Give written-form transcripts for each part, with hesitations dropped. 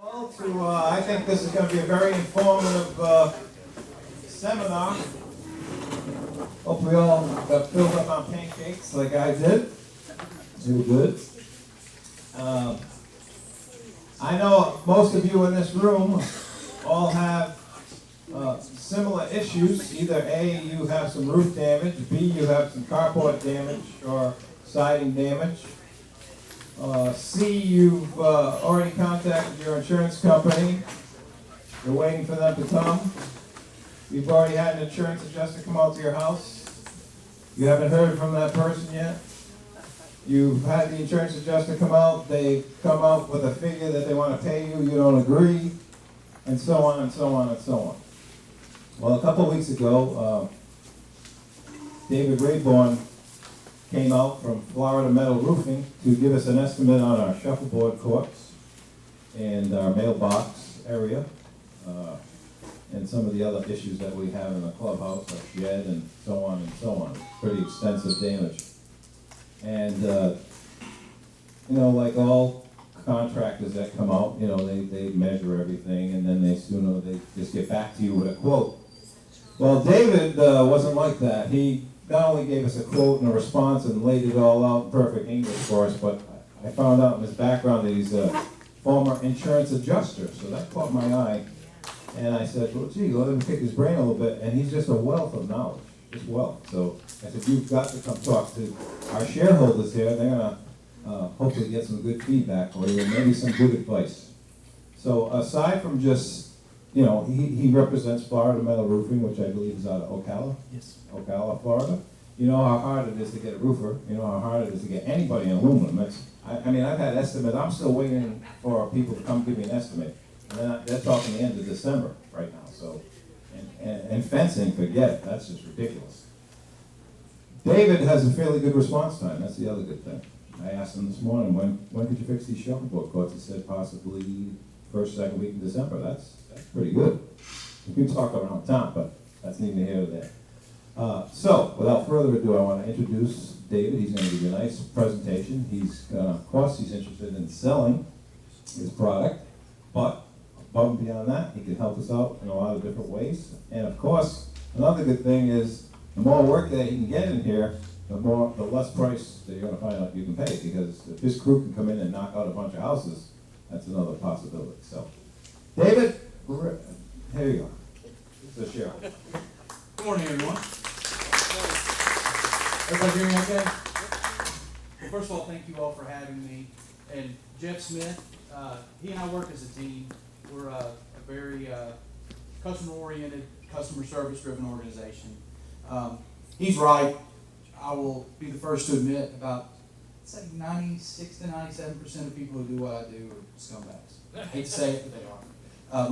I think this is going to be a very informative seminar. Hope we all got filled up on pancakes like I did. They were good. I know most of you in this room all have similar issues. Either A, you have some roof damage, B, you have some carport damage or siding damage. C, you've already contacted your insurance company. You're waiting for them to come. You've already had an insurance adjuster come out to your house. You haven't heard from that person yet. You've had the insurance adjuster come out. They come out with a figure that they want to pay you. You don't agree, and so on and so on and so on. Well, a couple of weeks ago, David Rayborn came out from Florida Metal Roofing to give us an estimate on our shuffleboard courts and our mailbox area and some of the other issues that we have in the clubhouse, our shed, and so on and so on. Pretty extensive damage. And, like all contractors that come out, they measure everything, and then they just get back to you with a quote. Well, David wasn't like that. He not only gave us a quote and a response and laid it all out in perfect English for us, but I found out in his background that he's a former insurance adjuster, so that caught my eye. And I said, well, gee, let him pick his brain a little bit, and he's just a wealth of knowledge, just wealth. So I said, you've got to come talk to our shareholders here. They're going to hopefully get some good feedback for you and maybe some good advice. So aside from just, he represents Florida Metal Roofing, which I believe is out of Ocala. Yes. Ocala, Florida. You know how hard it is to get a roofer. You know how hard it is to get anybody in aluminum. I've had estimates. I'm still waiting for people to come give me an estimate. And they're talking the end of December right now. So, and fencing, forget it. That's just ridiculous. David has a fairly good response time. That's the other good thing. I asked him this morning, when could you fix these shuffleboard courts? He said possibly first, second week in December. That's pretty good. We can talk around town, but that's neither here nor there. So, without further ado, I want to introduce David. He's going to give you a nice presentation. Of course, he's interested in selling his product, but above and beyond that, he can help us out in a lot of different ways. And of course, another good thing is the more work that he can get in here, the less price that you're going to find out you can pay. Because if his crew can come in and knock out a bunch of houses, that's another possibility. So, David, here you go. This is the shareholder. Good morning, everyone. Everybody hear me okay? Well, first of all, thank you all for having me. And Jeff Smith, he and I work as a team. We're a very customer-oriented, customer service-driven organization. He's right. I will be the first to admit about, it's like 96 to 97% of people who do what I do are scumbags. I hate to say it, but they are.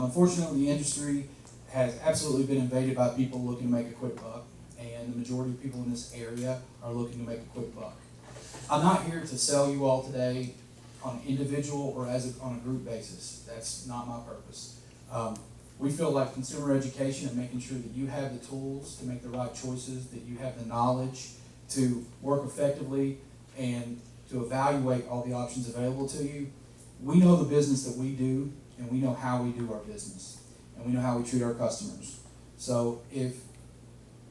Unfortunately, the industry has absolutely been invaded by people looking to make a quick buck, and the majority of people in this area are looking to make a quick buck. I'm not here to sell you all today on an individual or on a group basis. That's not my purpose. We feel like consumer education and making sure that you have the tools to make the right choices, that you have the knowledge to work effectively and to evaluate all the options available to you. We know the business that we do, and we know how we do our business, and we know how we treat our customers. So if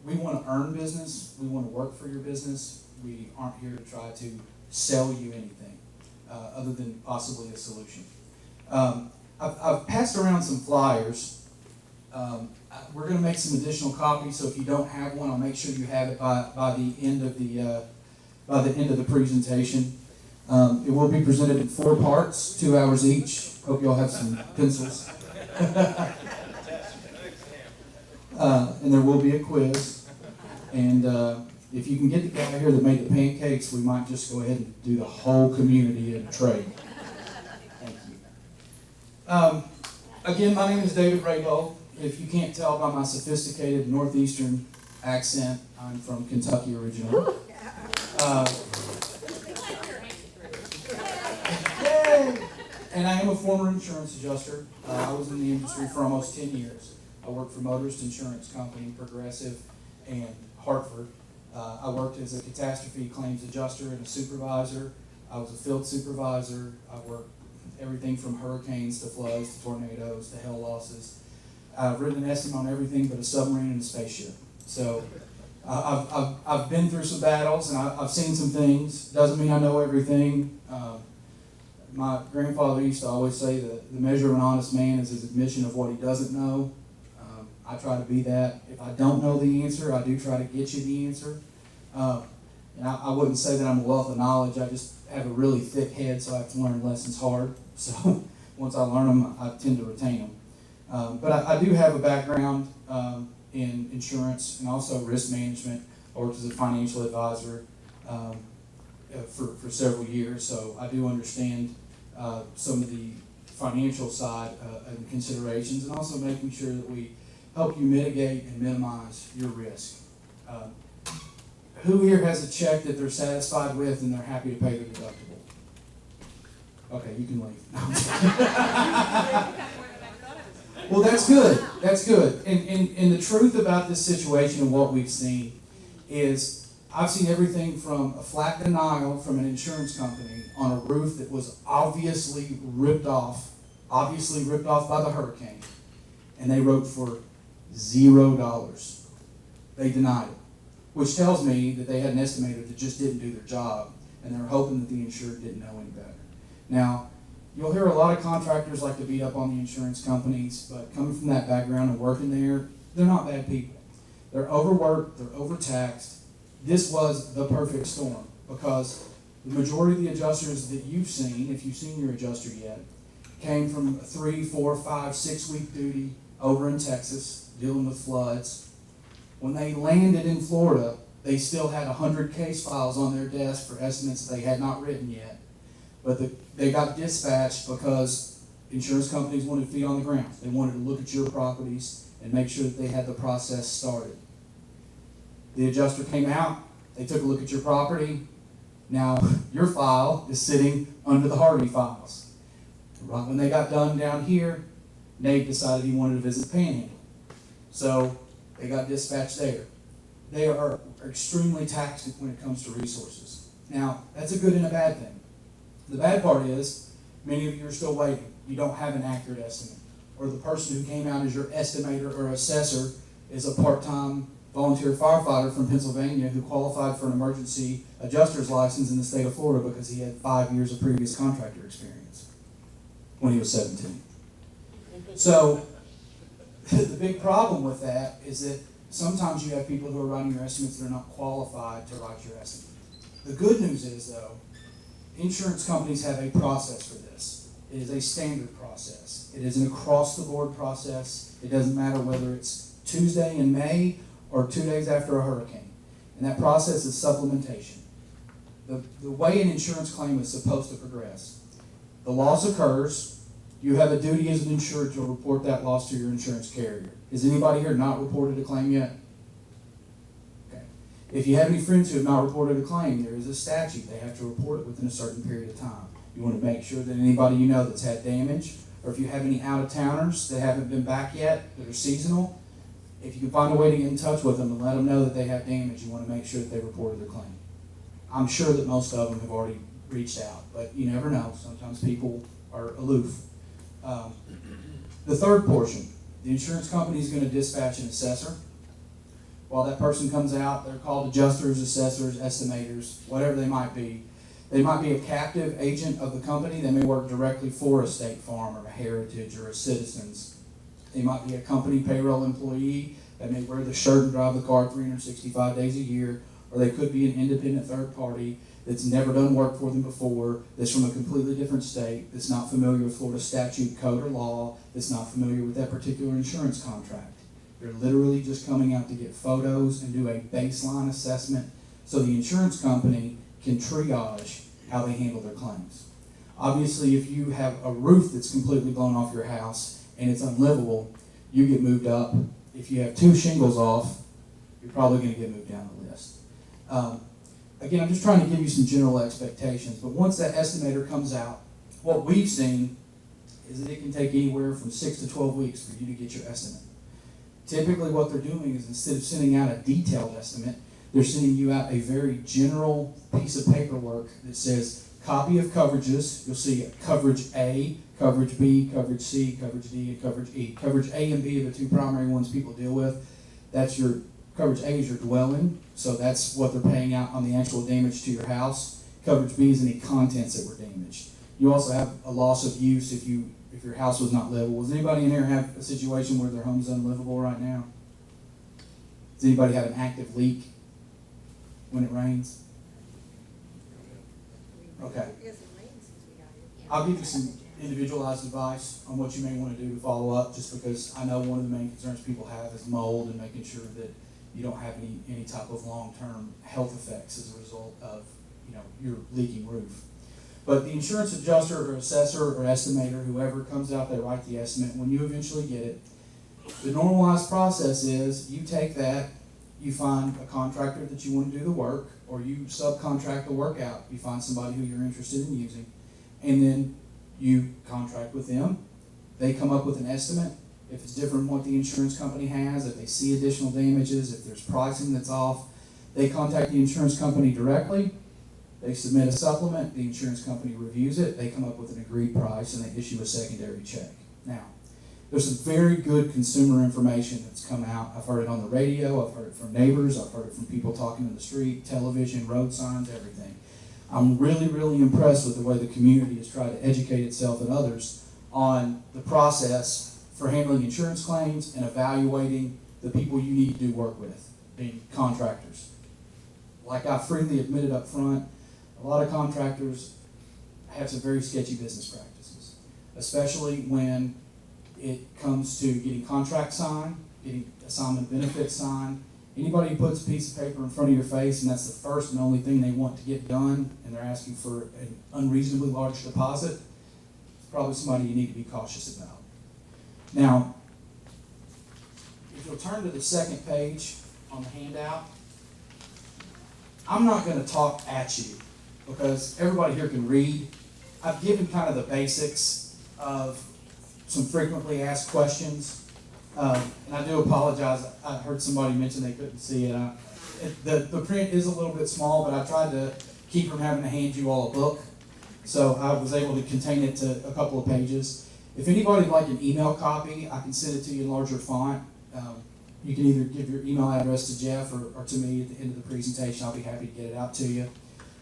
we want to earn business, we want to work for your business, we aren't here to try to sell you anything other than possibly a solution. I've passed around some flyers. We're going to make some additional copies, so if you don't have one, I'll make sure you have it by the end of the presentation. It will be presented in 4 parts, 2 hours each. Hope you all have some pencils. And there will be a quiz. And if you can get the guy here that made the pancakes, we might just go ahead and do the whole community in a trade. Thank you. Again, my name is David Raybold. If you can't tell by my sophisticated northeastern accent, I'm from Kentucky originally. And I am a former insurance adjuster. I was in the industry for almost 10 years. I worked for Motorist Insurance Company, Progressive, and Hartford. I worked as a catastrophe claims adjuster and a supervisor. I was a field supervisor. I worked everything from hurricanes to floods to tornadoes to hail losses. I've written an estimate on everything but a submarine and a spaceship. So I've been through some battles and I've seen some things. Doesn't mean I know everything. My grandfather used to always say that the measure of an honest man is his admission of what he doesn't know. I try to be that. If I don't know the answer, I do try to get you the answer. And I wouldn't say that I'm a wealth of knowledge. I just have a really thick head, so I have to learn lessons hard. So once I learn them, I tend to retain them. But I do have a background in insurance and also risk management. I worked as a financial advisor for several years, so I do understand some of the financial side and considerations, and also making sure that we help you mitigate and minimize your risk. Who here has a check that they're satisfied with and they're happy to pay the deductible? Okay, you can leave. No, I'm kidding. Well, that's good. That's good. And the truth about this situation and what we've seen is I've seen everything from a flat denial from an insurance company on a roof that was obviously ripped off by the hurricane, and they wrote for $0. They denied it, which tells me that they had an estimator that just didn't do their job, and they're hoping that the insured didn't know any better. Now, you'll hear a lot of contractors like to beat up on the insurance companies, but coming from that background and working there, they're not bad people. They're overworked, they're overtaxed. This was the perfect storm because the majority of the adjusters that you've seen, if you've seen your adjuster yet, came from a 3, 4, 5, 6 week duty over in Texas dealing with floods. When they landed in Florida, they still had 100 case files on their desk for estimates they had not written yet. But they got dispatched because insurance companies wanted feet on the ground. They wanted to look at your properties and make sure that they had the process started. The adjuster came out, they took a look at your property. Now your file is sitting under the Harvey files. Right when they got done down here, Nate decided he wanted to visit Panhandle. So they got dispatched there. They are extremely taxing when it comes to resources. Now, that's a good and a bad thing. The bad part is, many of you are still waiting. You don't have an accurate estimate. Or the person who came out as your estimator or assessor is a part-time volunteer firefighter from Pennsylvania who qualified for an emergency adjuster's license in the state of Florida because he had 5 years of previous contractor experience when he was 17. So, the big problem with that is that sometimes you have people who are writing your estimates that are not qualified to write your estimate. The good news is, though, insurance companies have a process for this. It is a standard process. It is an across-the-board process. It doesn't matter whether it's Tuesday in May or 2 days after a hurricane. And that process is supplementation. The way an insurance claim is supposed to progress. The loss occurs. You have a duty as an insured to report that loss to your insurance carrier. Has anybody here not reported a claim yet? Okay. If you have any friends who have not reported a claim, there is a statute. They have to report it within a certain period of time. You want to make sure that anybody you know that's had damage, or if you have any out-of-towners that haven't been back yet, that are seasonal, if you can find a way to get in touch with them and let them know that they have damage, you want to make sure that they reported their claim. I'm sure that most of them have already reached out, but you never know. Sometimes people are aloof. The third portion, the insurance company is going to dispatch an assessor. While that person comes out, they're called adjusters, assessors, estimators, whatever they might be. They might be a captive agent of the company. They may work directly for a State Farm or a Heritage or a Citizens. They might be a company payroll employee that may wear the shirt and drive the car 365 days a year, or they could be an independent third party that's never done work for them before, that's from a completely different state, that's not familiar with Florida statute, code, or law, that's not familiar with that particular insurance contract. They're literally just coming out to get photos and do a baseline assessment so the insurance company can triage how they handle their claims. Obviously, if you have a roof that's completely blown off your house and it's unlivable, you get moved up. If you have 2 shingles off, you're probably going to get moved down the list. Again, I'm just trying to give you some general expectations, but once that estimator comes out, what we've seen is that it can take anywhere from 6 to 12 weeks for you to get your estimate. Typically what they're doing is instead of sending out a detailed estimate, they're sending you out a very general piece of paperwork that says copy of coverages. You'll see coverage A, coverage B, coverage C, coverage D, and coverage E. Coverage A and B are the two primary ones people deal with. That's your coverage A is your dwelling, so that's what they're paying out on the actual damage to your house. Coverage B is any contents that were damaged. You also have a loss of use if your house was not livable. Does anybody in here have a situation where their home's unlivable right now? Does anybody have an active leak when it rains? Okay. I'll give you some individualized advice on what you may want to do to follow up, just because I know one of the main concerns people have is mold and making sure that you don't have any type of long-term health effects as a result of your leaking roof. But the insurance adjuster or assessor or estimator, whoever comes out, they write the estimate. When you eventually get it, the normalized process is you take that, you find a contractor that you want to do the work, or you subcontract the work out. You find somebody who you're interested in using, and then you contract with them. They come up with an estimate. If it's different from what the insurance company has, if they see additional damages, if there's pricing that's off, they contact the insurance company directly. They submit a supplement, the insurance company reviews it, they come up with an agreed price, and they issue a secondary check. Now, there's some very good consumer information that's come out. I've heard it on the radio, I've heard it from neighbors, I've heard it from people talking in the street, television, road signs, everything. I'm really, really impressed with the way the community has tried to educate itself and others on the process for handling insurance claims and evaluating the people you need to do work with, being contractors. Like I freely admitted up front, a lot of contractors have some very sketchy business practices, especially when it comes to getting contracts signed, getting assignment benefits signed. Anybody who puts a piece of paper in front of your face and that's the first and only thing they want to get done, and they're asking for an unreasonably large deposit, it's probably somebody you need to be cautious about. Now, if you'll turn to the second page on the handout, I'm not going to talk at you because everybody here can read. I've given kind of the basics of some frequently asked questions. And I do apologize. I heard somebody mention they couldn't see it. The print is a little bit small, but I tried to keep from having to hand you all a book. So I was able to contain it to a couple of pages. If anybody would like an email copy, I can send it to you in larger font. You can either give your email address to Jeff or to me at the end of the presentation. I'll be happy to get it out to you.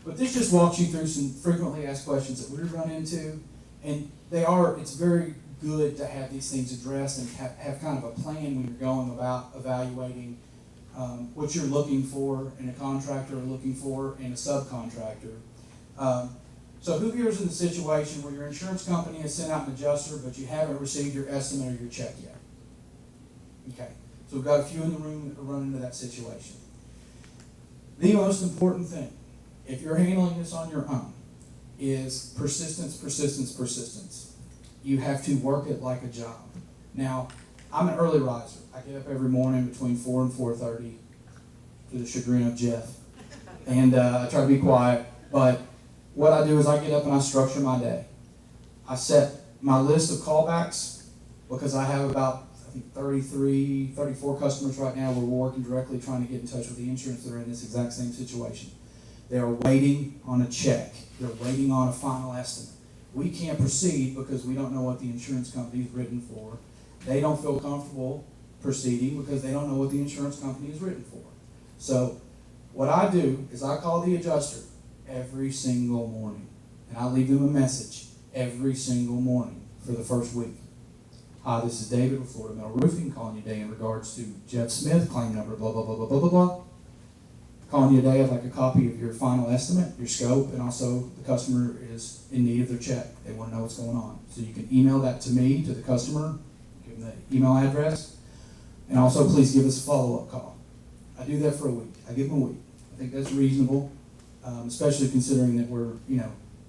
But this just walks you through some frequently asked questions that we run into. And it's very good to have these things addressed and have kind of a plan when you're going about evaluating what you're looking for in a contractor or looking for in a subcontractor. So who here is in the situation where your insurance company has sent out an adjuster, but you haven't received your estimate or your check yet? Okay, so we've got a few in the room that are running into that situation. The most important thing, if you're handling this on your own, is persistence, persistence, persistence. You have to work it like a job. Now, I'm an early riser. I get up every morning between 4 and 4:30 to the chagrin of Jeff. And I try to be quiet, but what I do is I get up and I structure my day. I set my list of callbacks because I have about, I think, 33, 34 customers right now where we're working directly trying to get in touch with the insurance that are in this exact same situation. They are waiting on a check. They're waiting on a final estimate. We can't proceed because we don't know what the insurance company is written for. They don't feel comfortable proceeding because they don't know what the insurance company is written for. So what I do is I call the adjuster every single morning, and I leave them a message every single morning for the first week. Hi, this is David with Florida Metal Roofing, calling you today in regards to Jeff Smith, claim number blah, blah, blah, blah, blah, blah, blah. Calling you today, I'd like a copy of your final estimate, your scope, and also the customer is in need of their check. They want to know what's going on. So you can email that to me, to the customer, give them the email address, and also please give us a follow-up call. I do that for a week. I give them a week. I think that's reasonable, especially considering that we're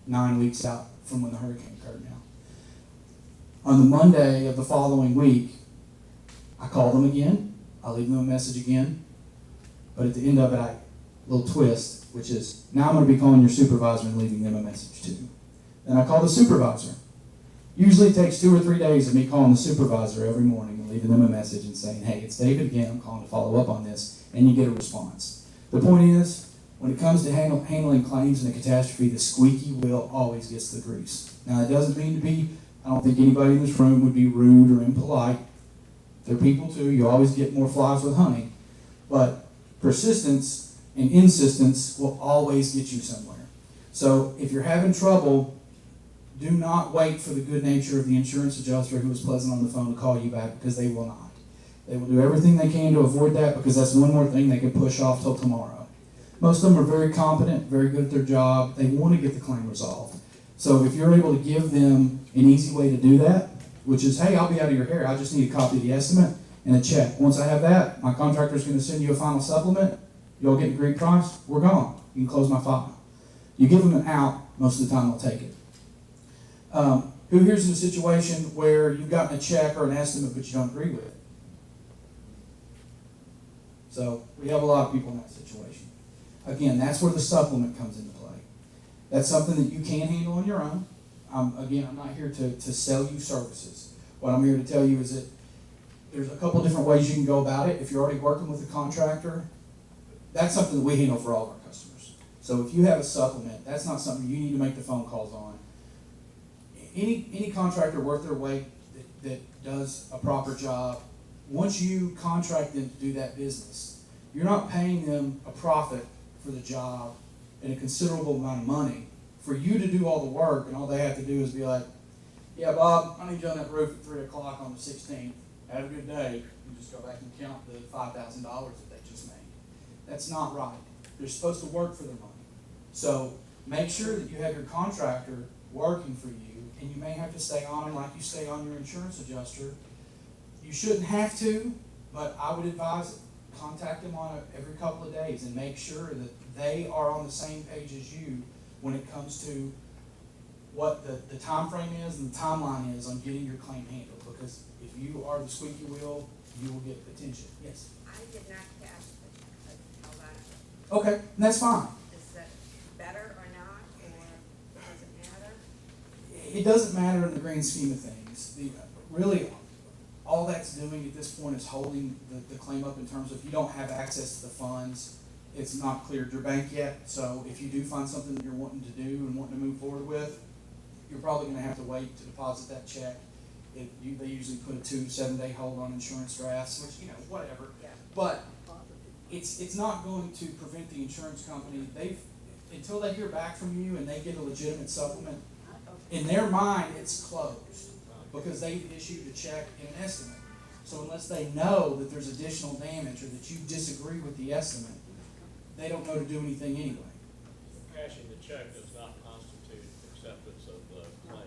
9 weeks out from when the hurricane occurred now. On the Monday of the following week, I call them again. I leave them a message again. But at the end of it, little twist, which is, now I'm going to be calling your supervisor and leaving them a message too. Then I call the supervisor. Usually it takes 2 or 3 days of me calling the supervisor every morning and leaving them a message and saying, hey, it's David again, I'm calling to follow up on this, and you get a response. The point is, when it comes to handling claims in a catastrophe, the squeaky wheel always gets the grease. Now, it doesn't mean to be, I don't think anybody in this room would be rude or impolite. They're people too. You always get more flies with honey. But persistence and insistence will always get you somewhere. So if you're having trouble, do not wait for the good nature of the insurance adjuster who was pleasant on the phone to call you back, because they will not. They will do everything they can to avoid that, because that's one more thing they can push off till tomorrow. Most of them are very competent, very good at their job. They want to get the claim resolved. So if you're able to give them an easy way to do that, which is, hey, I'll be out of your hair. I just need a copy of the estimate and a check. Once I have that, my contractor's going to send you a final supplement. You'll get an agreed price. We're gone. You can close my file. You give them an out, most of the time they'll take it. Who here's in a situation where you've gotten a check or an estimate but you don't agree with it? So we have a lot of people in that situation. Again, that's where the supplement comes into play. That's something that you can handle on your own. Again, I'm not here to sell you services. What I'm here to tell you is that there's a couple different ways you can go about it. If you're already working with a contractor, that's something that we handle for all of our customers. So if you have a supplement, that's not something you need to make the phone calls on. Any contractor worth their weight that does a proper job, once you contract them to do that business, you're not paying them a profit for the job and a considerable amount of money for you to do all the work, and all they have to do is be like, yeah, Bob, I need you on that roof at 3 o'clock on the 16th. Have a good day. You just go back and count the $5,000 that they just made. That's not right. They're supposed to work for their money. So make sure that you have your contractor working for you, and you may have to stay on them like you stay on your insurance adjuster. You shouldn't have to, but I would advise it. Contact them on every couple of days and make sure that they are on the same page as you when it comes to what the time frame is and the timeline is on getting your claim handled. Because if you are the squeaky wheel, you will get attention. Yes? I did not catch a lot of it. Okay, and that's fine. Is that better or not, or does it matter? It doesn't matter in the grand scheme of things. Really, all that's doing at this point is holding the claim up in terms of if you don't have access to the funds, it's not cleared your bank yet. So if you do find something that you're wanting to do and wanting to move forward with, you're probably going to have to wait to deposit that check. They usually put a 2 to 7 day hold on insurance drafts, which, whatever. Yeah. But it's not going to prevent the insurance company. Until they hear back from you and they get a legitimate supplement, in their mind it's closed because they've issued a check and an estimate. So unless they know that there's additional damage or that you disagree with the estimate, they don't know to do anything anyway. Cashing the check does not constitute acceptance of the claim.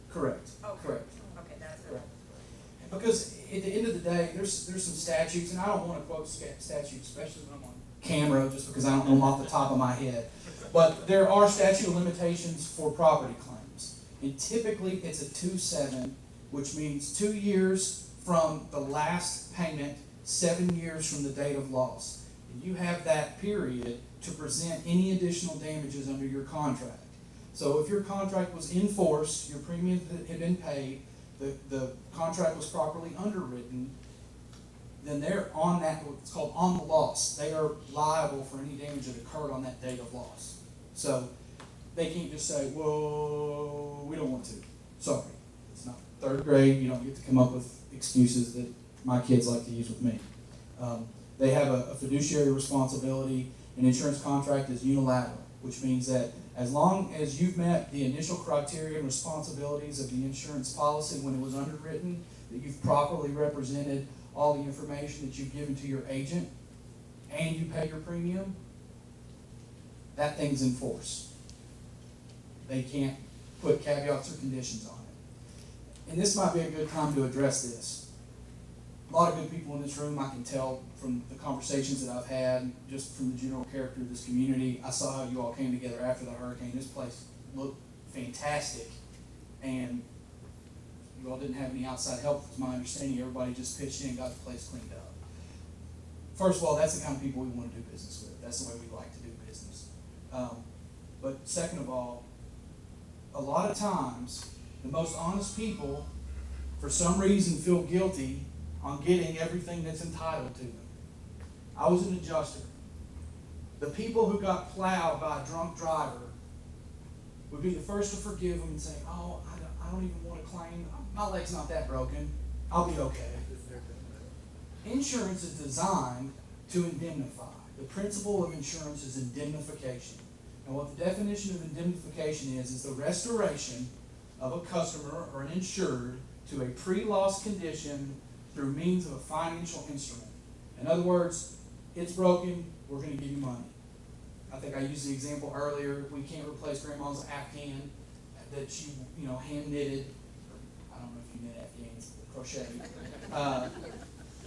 Correct. Okay. Correct. Okay, that's it. Correct. Because at the end of the day, there's some statutes, and I don't want to quote statutes, especially when I'm on camera, just because I don't know them off the top of my head. But there are statute of limitations for property claims. And typically it's a 2-7, which means 2 years from the last payment, 7 years from the date of loss. And you have that period to present any additional damages under your contract. So if your contract was in force, your premiums had been paid, the contract was properly underwritten, then they're on that, what's called on the loss. They are liable for any damage that occurred on that date of loss. So they can't just say, whoa, we don't want to. Sorry, it's not 3rd grade. You don't get to come up with excuses that my kids like to use with me. They have a fiduciary responsibility. An insurance contract is unilateral, which means that as long as you've met the initial criteria and responsibilities of the insurance policy when it was underwritten, that you've properly represented all the information that you've given to your agent, and you pay your premium, that thing's in force. They can't put caveats or conditions on it. And this might be a good time to address this. A lot of good people in this room, I can tell from the conversations that I've had, just from the general character of this community. I saw how you all came together after the hurricane. This place looked fantastic, and you all didn't have any outside help, it's my understanding. Everybody just pitched in and got the place cleaned up. First of all, that's the kind of people we want to do business with. That's the way we like to do business. But second of all, a lot of times, the most honest people, for some reason, feel guilty on getting everything that's entitled to them. I was an adjuster. The people who got plowed by a drunk driver would be the first to forgive them and say, oh, I don't even want to claim. My leg's not that broken. I'll be okay. Insurance is designed to indemnify. The principle of insurance is indemnification. And what the definition of indemnification is the restoration of a customer or an insured to a pre-loss condition through means of a financial instrument. In other words, it's broken, we're going to give you money. I think I used the example earlier, we can't replace grandma's Afghan that she, hand knitted. I don't know if you knit Afghans, crochet.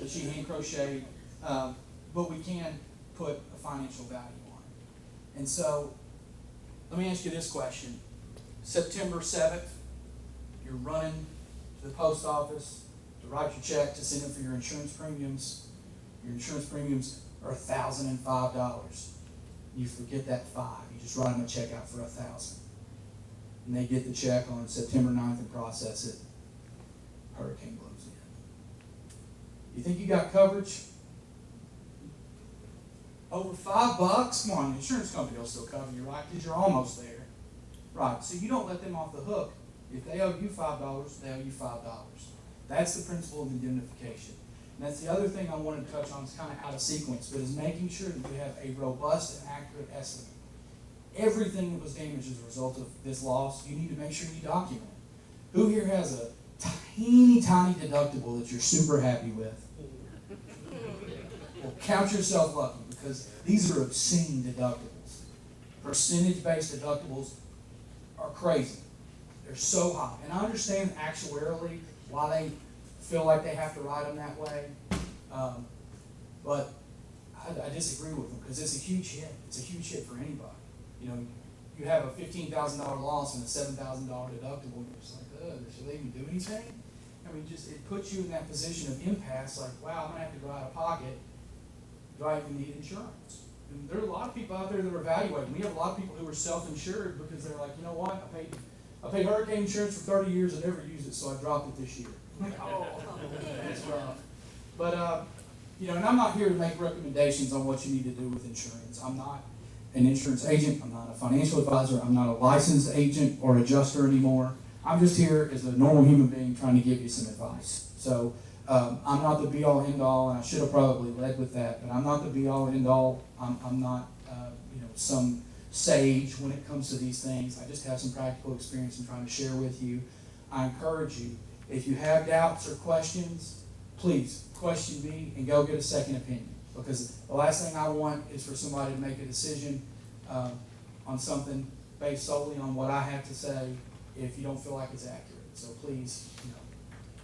That she hand crocheted, but we can put a financial value on it. And so, let me ask you this question. September 7th, you're running to the post office to write your check to send in for your insurance premiums. Your insurance premiums are $1,005. You forget that $5. You just write them a check out for $1,000. And they get the check on September 9th and process it. Hurricane blows in. You think you got coverage? Over $5? Come on, the insurance company will still cover you, right? Because you're almost there. Right, so you don't let them off the hook. If they owe you $5, they owe you $5. That's the principle of indemnification. And that's the other thing I wanted to touch on. It's kind of out of sequence, but is making sure that you have a robust and accurate estimate. Everything that was damaged as a result of this loss, you need to make sure you document it. Who here has a teeny tiny deductible that you're super happy with? Well, count yourself lucky, because these are obscene deductibles. Percentage-based deductibles are crazy. They're so high. And I understand actuarially why they feel like they have to write them that way. But I disagree with them, because it's a huge hit. It's a huge hit for anybody. You have a $15,000 loss and a $7,000 deductible, and you're just like, should they even do anything? I mean, it puts you in that position of impasse, like, wow, I'm going to have to go out of pocket. Do I even need insurance? And there are a lot of people out there that are evaluating. We have a lot of people who are self-insured because they're like, you know what, I paid hurricane insurance for 30 years and never used it, so I dropped it this year. Oh, that's rough. But, and I'm not here to make recommendations on what you need to do with insurance. I'm not an insurance agent. I'm not a financial advisor. I'm not a licensed agent or adjuster anymore. I'm just here as a normal human being trying to give you some advice. So I'm not the be-all, end-all, and I should have probably led with that, but I'm not the be-all, end-all. I'm not, some sage when it comes to these things. I just have some practical experience I'm trying to share with you. I encourage you, if you have doubts or questions, please question me and go get a second opinion. Because the last thing I want is for somebody to make a decision on something based solely on what I have to say if you don't feel like it's accurate. So please, you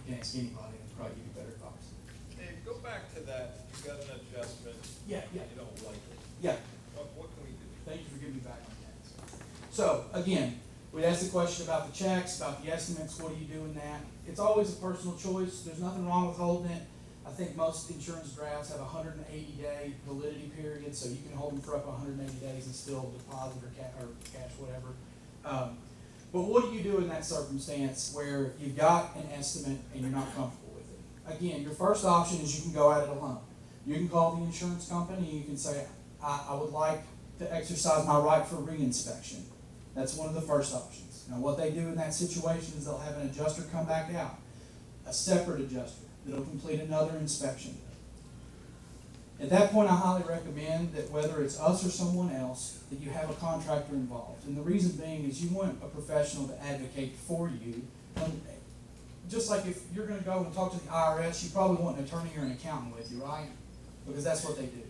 can ask anybody and probably give you better advice. Dave, go back to that. You got an adjustment. Yeah. You don't like it. Yeah. What can we do? Thank you for giving me back on that. So again, we asked the question about the checks, about the estimates. What do you do in that? It's always a personal choice. There's nothing wrong with holding it. I think most insurance drafts have a 180-day validity period, so you can hold them for up to 180 days and still deposit or cash, whatever. But what do you do in that circumstance where you've got an estimate and you're not comfortable with it? Again, your first option is you can go at it alone. You can call the insurance company and you can say, I would like to exercise my right for reinspection. That's one of the first options. Now, what they do in that situation is they'll have an adjuster come back out, a separate adjuster that'll complete another inspection. At that point, I highly recommend that whether it's us or someone else, that you have a contractor involved. And the reason being is you want a professional to advocate for you. And just like if you're going to go and talk to the IRS, you probably want an attorney or an accountant with you, right? Because that's what they do.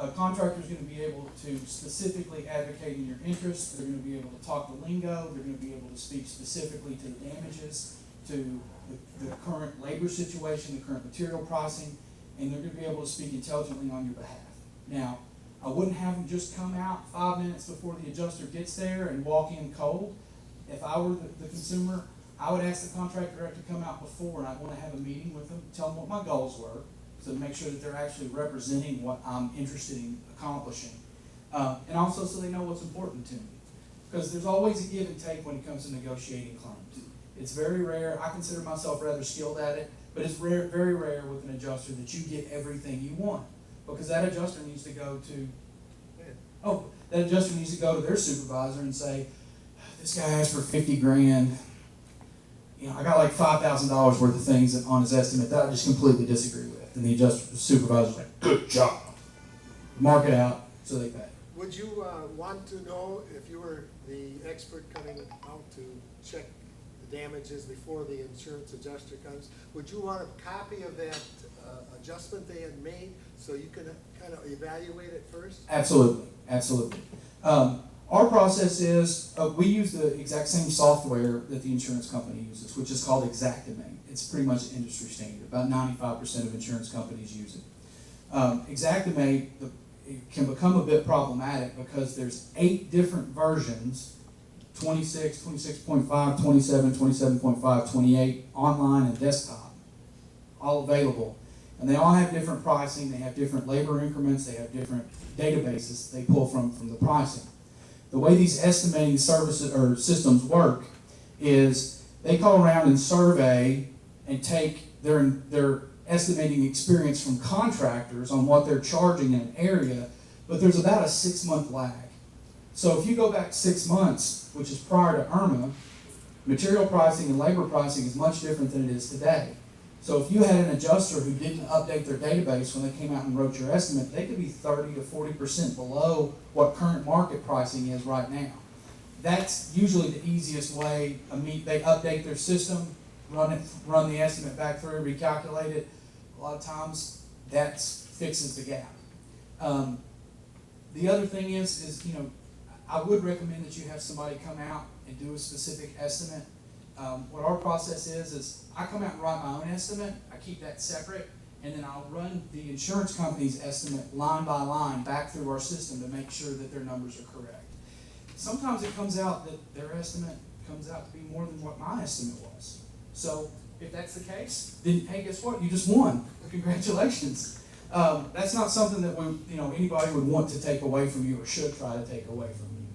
A contractor is going to be able to specifically advocate in your interest. They're going to be able to talk the lingo. They're going to be able to speak specifically to the damages, to the current labor situation, the current material pricing, and they're going to be able to speak intelligently on your behalf. Now, I wouldn't have them just come out 5 minutes before the adjuster gets there and walk in cold. If I were the consumer, I would ask the contractor to come out before, and I'd want to have a meeting with them, tell them what my goals were, so to make sure that they're actually representing what I'm interested in accomplishing. And also so they know what's important to me. Because there's always a give and take when it comes to negotiating claims. It's very rare. I consider myself rather skilled at it, but it's rare, very rare with an adjuster that you get everything you want. Because that adjuster needs to go to Oh, that adjuster needs to go to their supervisor and say, this guy asked for 50 grand. You know, I got like $5,000 worth of things that on his estimate that I just completely disagree with. And the supervisor's like, good job. Mark it out so they pay. Would you want to know, if you were the expert coming out to check the damages before the insurance adjuster comes, would you want a copy of that adjustment they had made so you can kind of evaluate it first? Absolutely, absolutely. Our process is, we use the exact same software that the insurance company uses, which is called Enchanting. It's pretty much an industry standard. About 95% of insurance companies use it. Enchanting, it can become a bit problematic because there's 8 different versions, 26, 26.5, 27, 27.5, 28, online and desktop, all available. And they all have different pricing, they have different labor increments, they have different databases they pull from the pricing. The way these estimating services or systems work is they call around and survey and take their estimating experience from contractors on what they're charging in an area, but there's about a 6-month lag. So if you go back 6 months, which is prior to Irma, material pricing and labor pricing is much different than it is today. So if you had an adjuster who didn't update their database when they came out and wrote your estimate, they could be 30 to 40% below what current market pricing is right now. That's usually the easiest way. They update their system, run the estimate back through, recalculate it. A lot of times that fixes the gap. The other thing is I would recommend that you have somebody come out and do a specific estimate. What our process is I come out and write my own estimate. I keep that separate, and then I'll run the insurance company's estimate line by line back through our system to make sure that their numbers are correct. Sometimes it comes out that their estimate comes out to be more than what my estimate was. So if that's the case, then hey, guess what? You just won. Congratulations. That's not something that anybody would want to take away from you or should try to take away from you.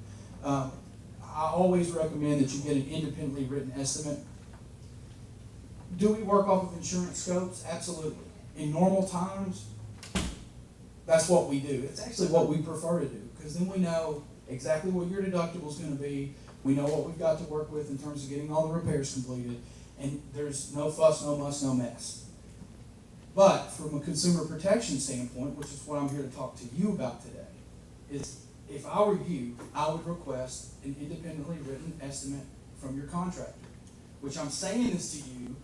I always recommend that you get an independently written estimate. Do we work off of insurance scopes? Absolutely. In normal times, that's what we do. It's actually what we prefer to do, because then we know exactly what your deductible is going to be. We know what we've got to work with in terms of getting all the repairs completed, and there's no fuss, no muss, no mess. But from a consumer protection standpoint, which is what I'm here to talk to you about today, is if I were you, I would request an independently written estimate from your contractor, which I'm saying this to you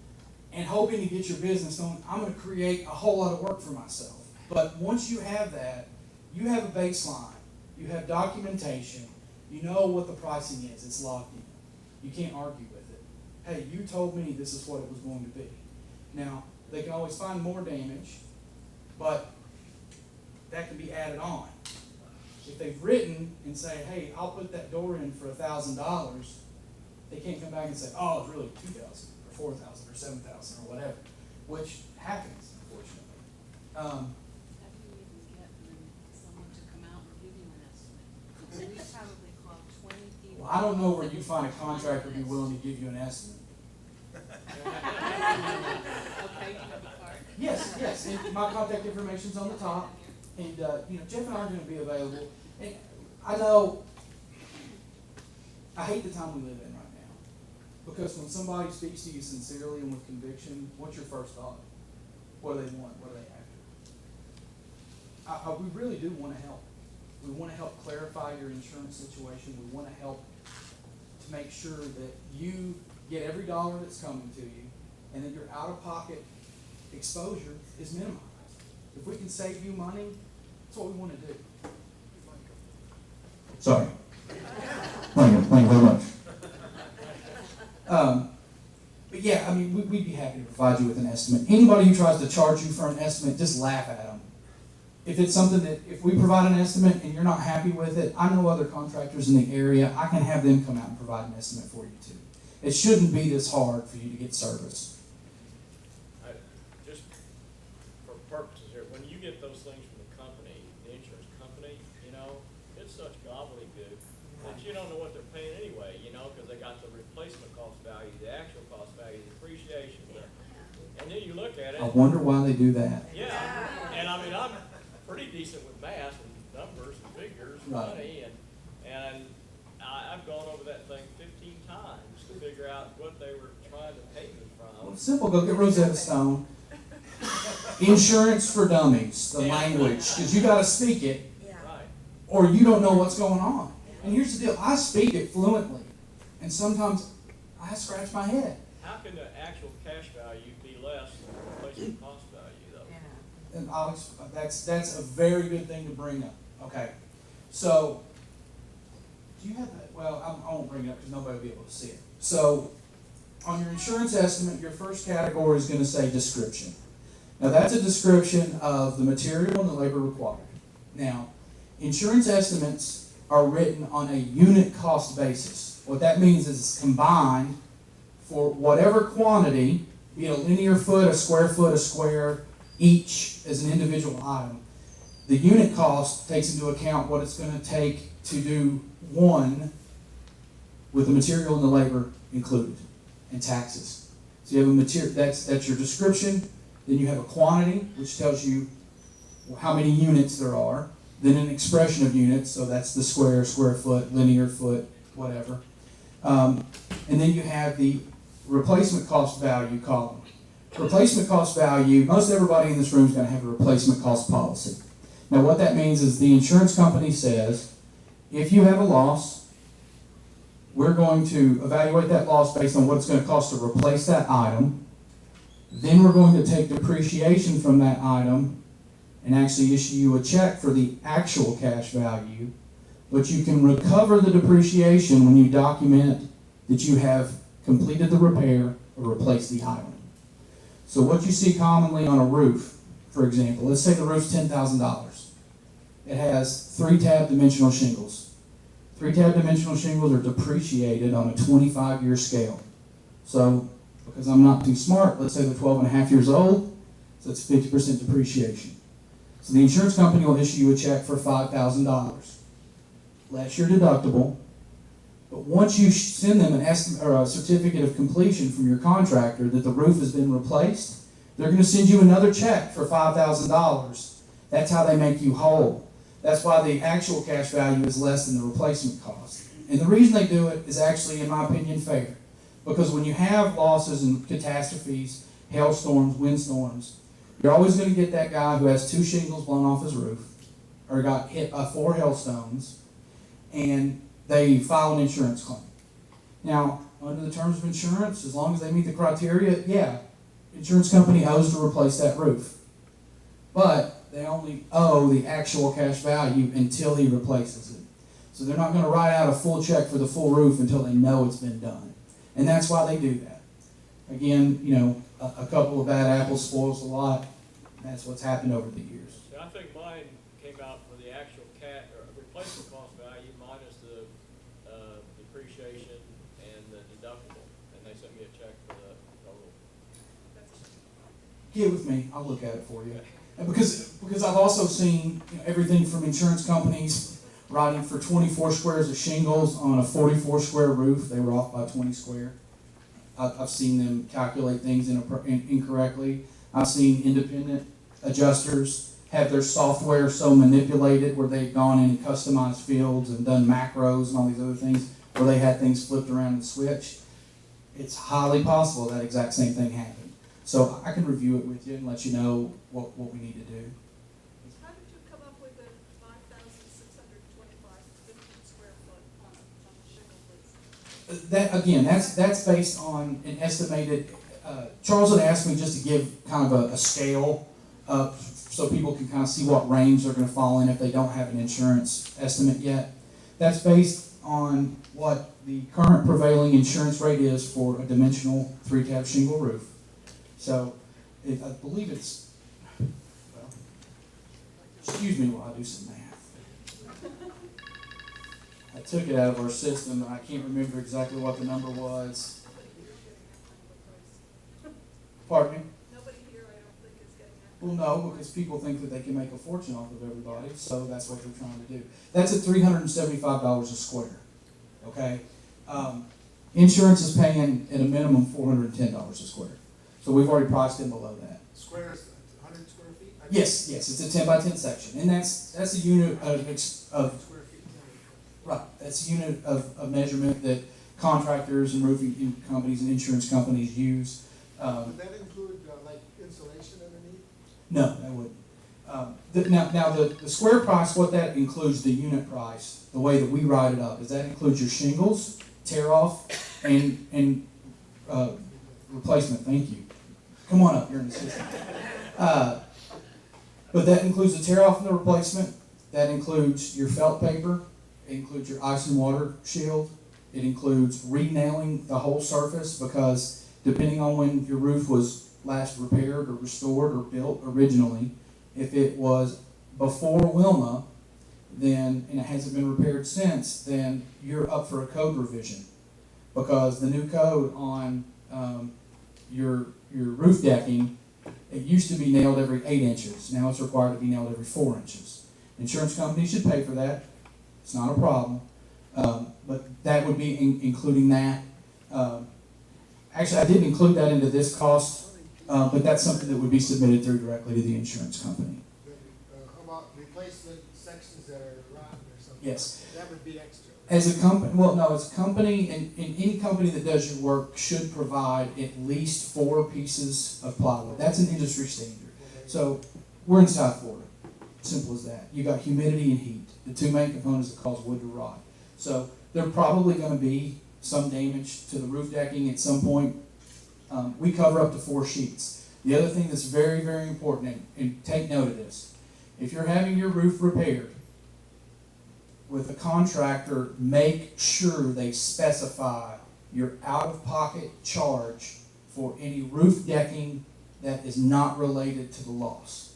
and hoping to get your business on. I'm going to create a whole lot of work for myself. But once you have that, you have a baseline, you have documentation, you know what the pricing is, it's locked in. You can't argue with it. Hey, you told me this is what it was going to be. Now, they can always find more damage, but that can be added on. If they've written and say, hey, I'll put that door in for $1,000, they can't come back and say, oh, it's really $2,000 or $4,000 or $7,000 or whatever, which happens, unfortunately. How do you even get someone to come out and give you an estimate? We probably call 20 people. Well, I don't know where you'd find a contractor who'd be willing to give you an estimate. Okay, you have a card. Yes, and my contact information's on the top, and Jeff and I are going to be available. And I know, I hate the time we live in right now, because when somebody speaks to you sincerely and with conviction, what's your first thought? What do they want? What are they after? We really do want to help. We want to help clarify your insurance situation. We want to help to make sure that you get every dollar that's coming to you, and that your out-of-pocket exposure is minimized. If we can save you money, that's what we want to do. Sorry. Thank you very much. But yeah, I mean, we'd be happy to provide you with an estimate. Anybody who tries to charge you for an estimate, just laugh at them. If it's something that, if we provide an estimate and you're not happy with it, I know other contractors in the area. I can have them come out and provide an estimate for you too. It shouldn't be this hard for you to get service. Just for purposes here, when you get those things from the company, the insurance company, it's such gobbledygook that you don't know what they're paying anyway, because they got the replacement cost value, the actual cost value, the depreciation. And then you look at it. I wonder why they do that. Yeah, and I mean, I'm pretty decent with math and numbers and figures, Right. money, and I've gone over that thing 15 times to figure out what they were trying to pay me Well, from. it's simple. Go get Rosetta Stone. Insurance for Dummies, the language, because you got to speak it, Yeah. Right. or you don't know what's going on. And here's the deal: I speak it fluently, and sometimes I scratch my head. How can the actual cash value be less than the replacement cost value, though? Yeah. And Alex, that's a very good thing to bring up. Okay, so do you have that? Well, I won't bring it up because nobody will be able to see it. So on your insurance estimate, your first category is going to say description. Now that's a description of the material and the labor required. Now, insurance estimates are written on a unit cost basis. What that means is it's combined for whatever quantity, be it a linear foot, a square, each as an individual item. The unit cost takes into account what it's going to take to do one with the material and the labor included, and taxes. So you have a material, that's your description. Then you have a quantity, which tells you how many units there are. Then an expression of units, so that's the square foot, linear foot, whatever. And then you have the replacement cost value column. Replacement cost value, most everybody in this room is going to have a replacement cost policy. Now what that means is the insurance company says, if you have a loss, we're going to evaluate that loss based on what it's going to cost to replace that item. Then we're going to take depreciation from that item and actually issue you a check for the actual cash value. But you can recover the depreciation when you document that you have completed the repair or replaced the item. So what you see commonly on a roof, for example, let's say the roof's $10,000. It has 3-tab dimensional shingles. 3-tab dimensional shingles are depreciated on a 25-year scale. So, because I'm not too smart, let's say they're 12 and a half years old, so it's 50% depreciation. So the insurance company will issue you a check for $5,000. Less your deductible, but once you send them an estimate or a certificate of completion from your contractor that the roof has been replaced, they're going to send you another check for $5,000. That's how they make you whole. That's why the actual cash value is less than the replacement cost. And the reason they do it is actually, in my opinion, fair. Because when you have losses and catastrophes, hailstorms, windstorms, you're always going to get that guy who has 2 shingles blown off his roof, or got hit by 4 hailstones, and they file an insurance claim. Now, under the terms of insurance, as long as they meet the criteria, yeah, insurance company owes to replace that roof. But they only owe the actual cash value until he replaces it. So they're not going to write out a full check for the full roof until they know it's been done. And that's why they do that. Again, you know, a couple of bad apples spoils a lot. That's what's happened over the years. So I think mine came out for the actual replacement cost value minus the depreciation and the deductible, and they sent me a check for the total. Get with me, I'll look at it for you. And because I've also seen, you know, everything from insurance companies writing for 24 squares of shingles on a 44 square roof. They were off by 20 square. I've seen them calculate things incorrectly. I've seen independent adjusters have their software so manipulated where they've gone in and customized fields and done macros and all these other things where they had things flipped around and switched. It's highly possible that exact same thing happened. So I can review it with you and let you know what we need to do. How did you come up with the 5,625 square foot on a shingle, please? That again, that's based on an estimated. Charles had asked me just to give kind of a scale so people can kind of see what range they're going to fall in if they don't have an insurance estimate yet. That's based on what the current prevailing insurance rate is for a dimensional 3-tab shingle roof. So I believe it's, well, excuse me while I do some math. I took it out of our system and I can't remember exactly what the number was. Pardon me? Nobody here, I don't think, is getting that. Well, no, because people think that they can make a fortune off of everybody, so that's what they're trying to do. That's at $375 a square, okay? Insurance is paying at a minimum $410 a square. So we've already priced in below that. Squares, 100 square feet? Yes, it's a 10 by 10 section, and that's a unit of Square feet. That's a unit of measurement that contractors and roofing companies and insurance companies use. Would that include like insulation underneath? No, that wouldn't. Now the square price, what that includes, the unit price, the way that we write it up, is that includes your shingles, tear off, and replacement. Thank you. Come on up, you're an assistant. But that includes the tear off and the replacement. That includes your felt paper. It includes your ice and water shield. It includes re-nailing the whole surface, because depending on when your roof was last repaired or restored or built originally, if it was before Wilma, then, and it hasn't been repaired since, then you're up for a code revision, because the new code on your roof decking, it used to be nailed every 8 inches. Now it's required to be nailed every 4 inches. Insurance companies should pay for that. It's not a problem. But that would be including that. Actually, I didn't include that into this cost, but that's something that would be submitted through directly to the insurance company. How about replacement sections that are rotten or something? Yes. That would be extra. As a company, well, no, as a company, and any company that does your work should provide at least 4 pieces of plywood. That's an industry standard. So we're in South Florida. Simple as that. You got humidity and heat, the 2 main components that cause wood to rot. So there's probably going to be some damage to the roof decking at some point. We cover up to 4 sheets. The other thing that's very, very important, and take note of this, if you're having your roof repaired with a contractor, make sure they specify your out-of-pocket charge for any roof decking that is not related to the loss.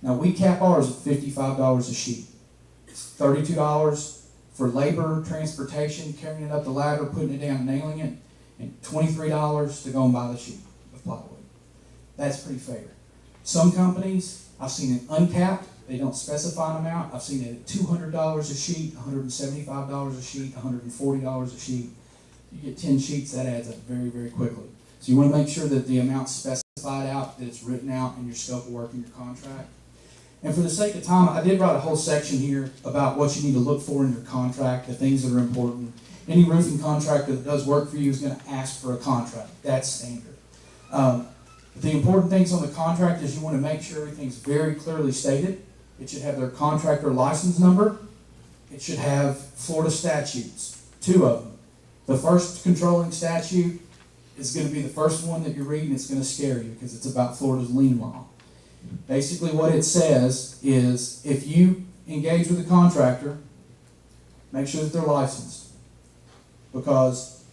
Now, we cap ours at $55 a sheet. It's $32 for labor, transportation, carrying it up the ladder, putting it down, and nailing it, and $23 to go and buy the sheet of plywood. That's pretty fair. Some companies, I've seen it uncapped. They don't specify an amount. I've seen it at $200 a sheet, $175 a sheet, $140 a sheet. You get 10 sheets, that adds up very, very quickly. So you want to make sure that the amount's specified out, that it's written out in your scope of work in your contract. And for the sake of time, I did write a whole section here about what you need to look for in your contract, the things that are important. Any roofing contractor that does work for you is going to ask for a contract. That's standard. The important things on the contract is you want to make sure everything's very clearly stated. It should have their contractor license number. It should have Florida statutes, 2 of them. The first controlling statute is going to be the first one that you're reading. It's going to scare you because it's about Florida's lien law. Basically what it says is if you engage with a contractor, make sure that they're licensed. Because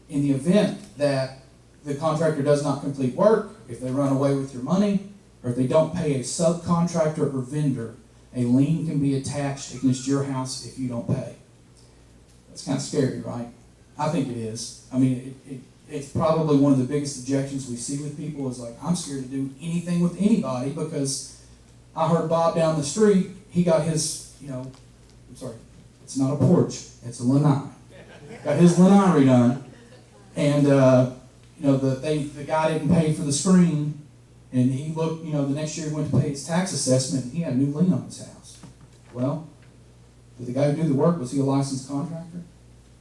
in the event that the contractor does not complete work, if they run away with your money, or if they don't pay a subcontractor or vendor, a lien can be attached against your house if you don't pay. That's kind of scary, right? I think it is. I mean, it's probably one of the biggest objections we see with people is like, I'm scared to do anything with anybody because I heard Bob down the street, he got his, I'm sorry, it's not a porch, it's a lanai. Got his lanai redone, and the guy didn't pay for the screen, and he looked, the next year he went to pay his tax assessment, and he had a new lien on his house. Well, did the guy who did the work, was he a licensed contractor?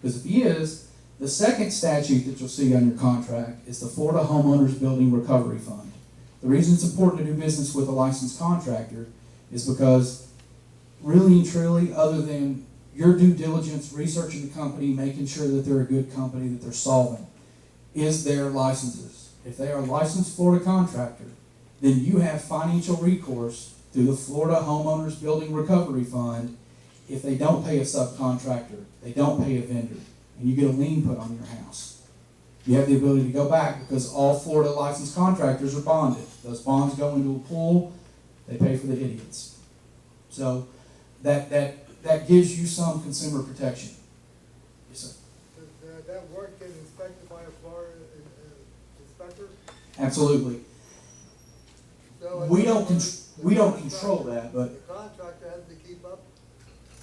Because if he is, the second statute that you'll see on your contract is the Florida Homeowners Building Recovery Fund. The reason it's important to do business with a licensed contractor is because really and truly, other than your due diligence, researching the company, making sure that they're a good company, that they're solvent, is their licenses. If they are a licensed Florida contractor, then you have financial recourse through the Florida Homeowners Building Recovery Fund if they don't pay a subcontractor, they don't pay a vendor, and you get a lien put on your house. You have the ability to go back because all Florida licensed contractors are bonded. Those bonds go into a pool, they pay for the idiots. So that gives you some consumer protection. Yes, sir. Does that work get inspected by a Florida inspector? Absolutely. So We don't control that, but the contractor has to keep up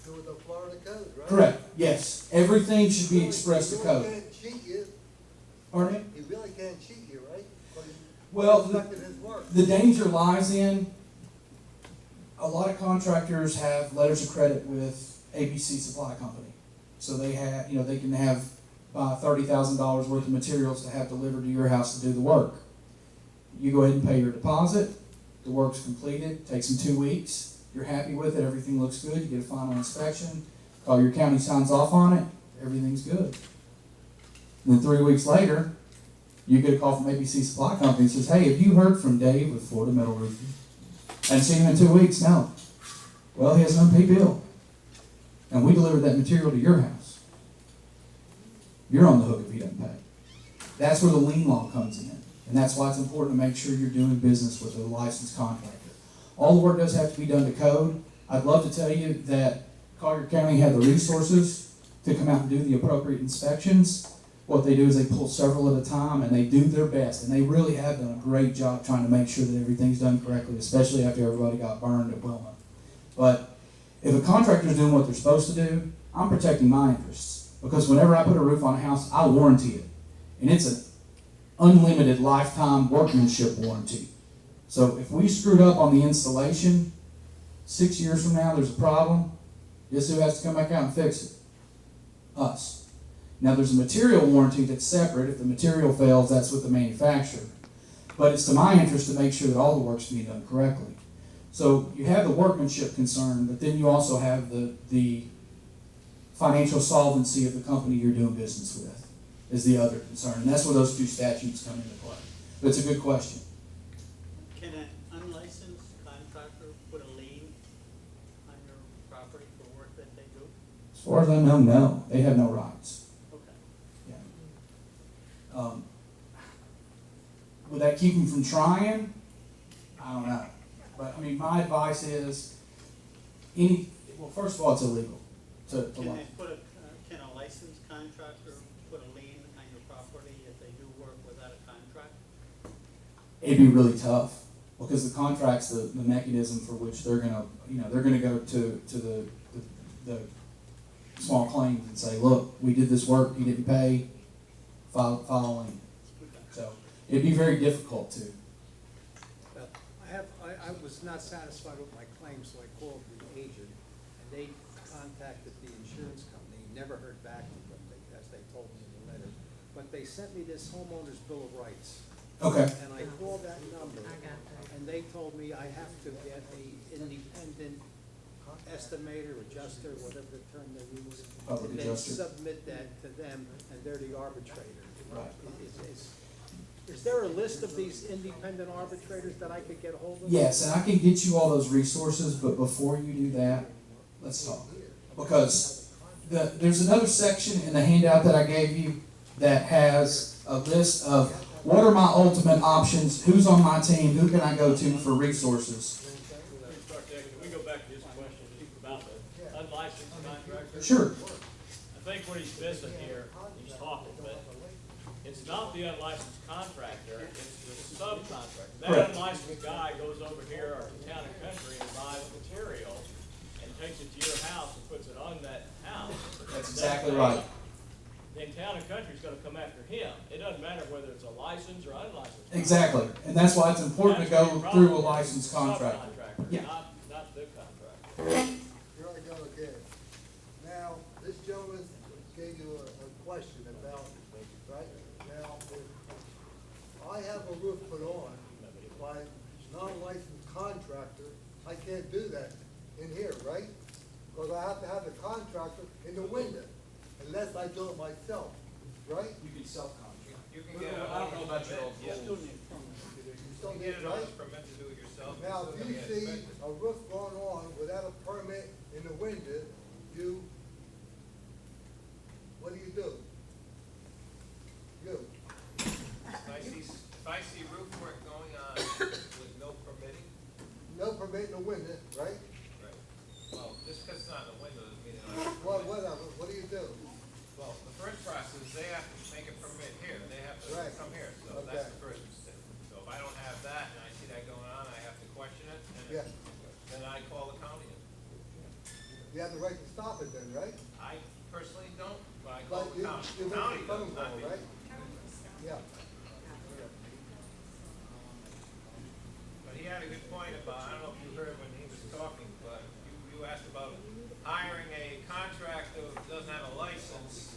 with the Florida code, right? correct. Yes, everything should be expressed to code. He really can't cheat you. Pardon me? He really can't cheat you, right? Well, Inspecting his work. the danger lies in a lot of contractors have letters of credit with ABC Supply Company. So they have, they can have $30,000 worth of materials to have delivered to your house to do the work. You go ahead and pay your deposit. The work's completed. Takes them 2 weeks. You're happy with it. Everything looks good. You get a final inspection. Call your county, signs off on it. Everything's good. And then 3 weeks later, you get a call from ABC Supply Company that says, "Hey, have you heard from Dave with Florida Metal Roofing? Hadn't seen him in 2 weeks." No. Well, he has an unpaid bill. And we delivered that material to your house. You're on the hook if he doesn't pay. That's where the lien law comes in. And that's why it's important to make sure you're doing business with a licensed contractor. All the work does have to be done to code. I'd love to tell you that Collier County had the resources to come out and do the appropriate inspections. What they do is they pull several at a time and they do their best. And they really have done a great job trying to make sure that everything's done correctly, especially after everybody got burned at Wilma. But if a contractor's doing what they're supposed to do, I'm protecting my interests. Because whenever I put a roof on a house, I warranty it. And it's an unlimited lifetime workmanship warranty. So if we screwed up on the installation, 6 years from now there's a problem, guess who has to come back out and fix it? Us. Now there's a material warranty that's separate. If the material fails, that's with the manufacturer. But it's to my interest to make sure that all the work's being done correctly. So you have the workmanship concern, but then you also have the financial solvency of the company you're doing business with is the other concern. And that's where those two statutes come into play. But it's a good question. Can an unlicensed contractor put a lien on your property for work that they do? As far as I know, no. They have no rights. Okay. Yeah. Would that keep them from trying? I don't know. But, I mean, my advice is, well, first of all, it's illegal to Can lie. they can a licensed contractor put a lien on your property if they do work without a contract? It'd be really tough because the contract's the mechanism for which they're gonna go to the small claims and say, "Look, we did this work, you didn't pay, file a lien." So it'd be very difficult to. I was not satisfied with my claim, so I called the agent, and they contacted the insurance company, never heard back from them, as they told me in the letter. But they sent me this homeowner's bill of rights. Okay. And I called that number, and they told me I have to get a independent estimator, adjuster, whatever the term they use. Public And then adjuster. submit that to them, and they're the arbitrator. Right. Is there a list of these independent arbitrators that I could get hold of? Yes, and I can get you all those resources, but before you do that, let's talk. Because there's another section in the handout that I gave you that has a list of what are my ultimate options, who's on my team, who can I go to for resources. Can we go back to his question just about the unlicensed contractor? Sure. I think what he's missing here, he's talking, but it's not the unlicensed contractor, it's the subcontractor. That Correct. unlicensed guy goes over here or to Town and Country and buys material and takes it to your house and puts it on that house. That's exactly right. Then Town and Country's gonna come after him. It doesn't matter whether it's a licensed or unlicensed. Exactly. And that's why it's important to That's go the problem. through a licensed contractor. Subcontractor, Yeah. not the contractor. Here I go again. Now, this gentleman gave you a question about, right? Now, if I have a roof put on by a non-licensed contractor, I can't do that in here, right? Because I have to have the contractor in the window, unless I do it myself, right? You can self-contract. You can get it I don't know about your old yeah. rules. You still You need get it, it on right? as permit to do it yourself. Now, It's if still you gonna get see inspected. a roof going on without a permit in the window, what do you do? You. If I see roof work going on with no permitting, No permit in the window, right? right, well, just because it's not in the window doesn't mean it don't have a Well, permit. whatever, what do you do? Well, the first process, they have to make a permit here, they have to Right. come here, so Okay. that's the first step. So if I don't have that and I see that going on, I have to question it, Yeah. and then I call the county. You have the right to stop it then, right? I personally don't, but I call But the you, county. you The make county a does, phone not call, me. right? Yeah. But he had a good point about, I don't know if you heard when he was talking, but you asked about hiring a contractor who doesn't have a license. license,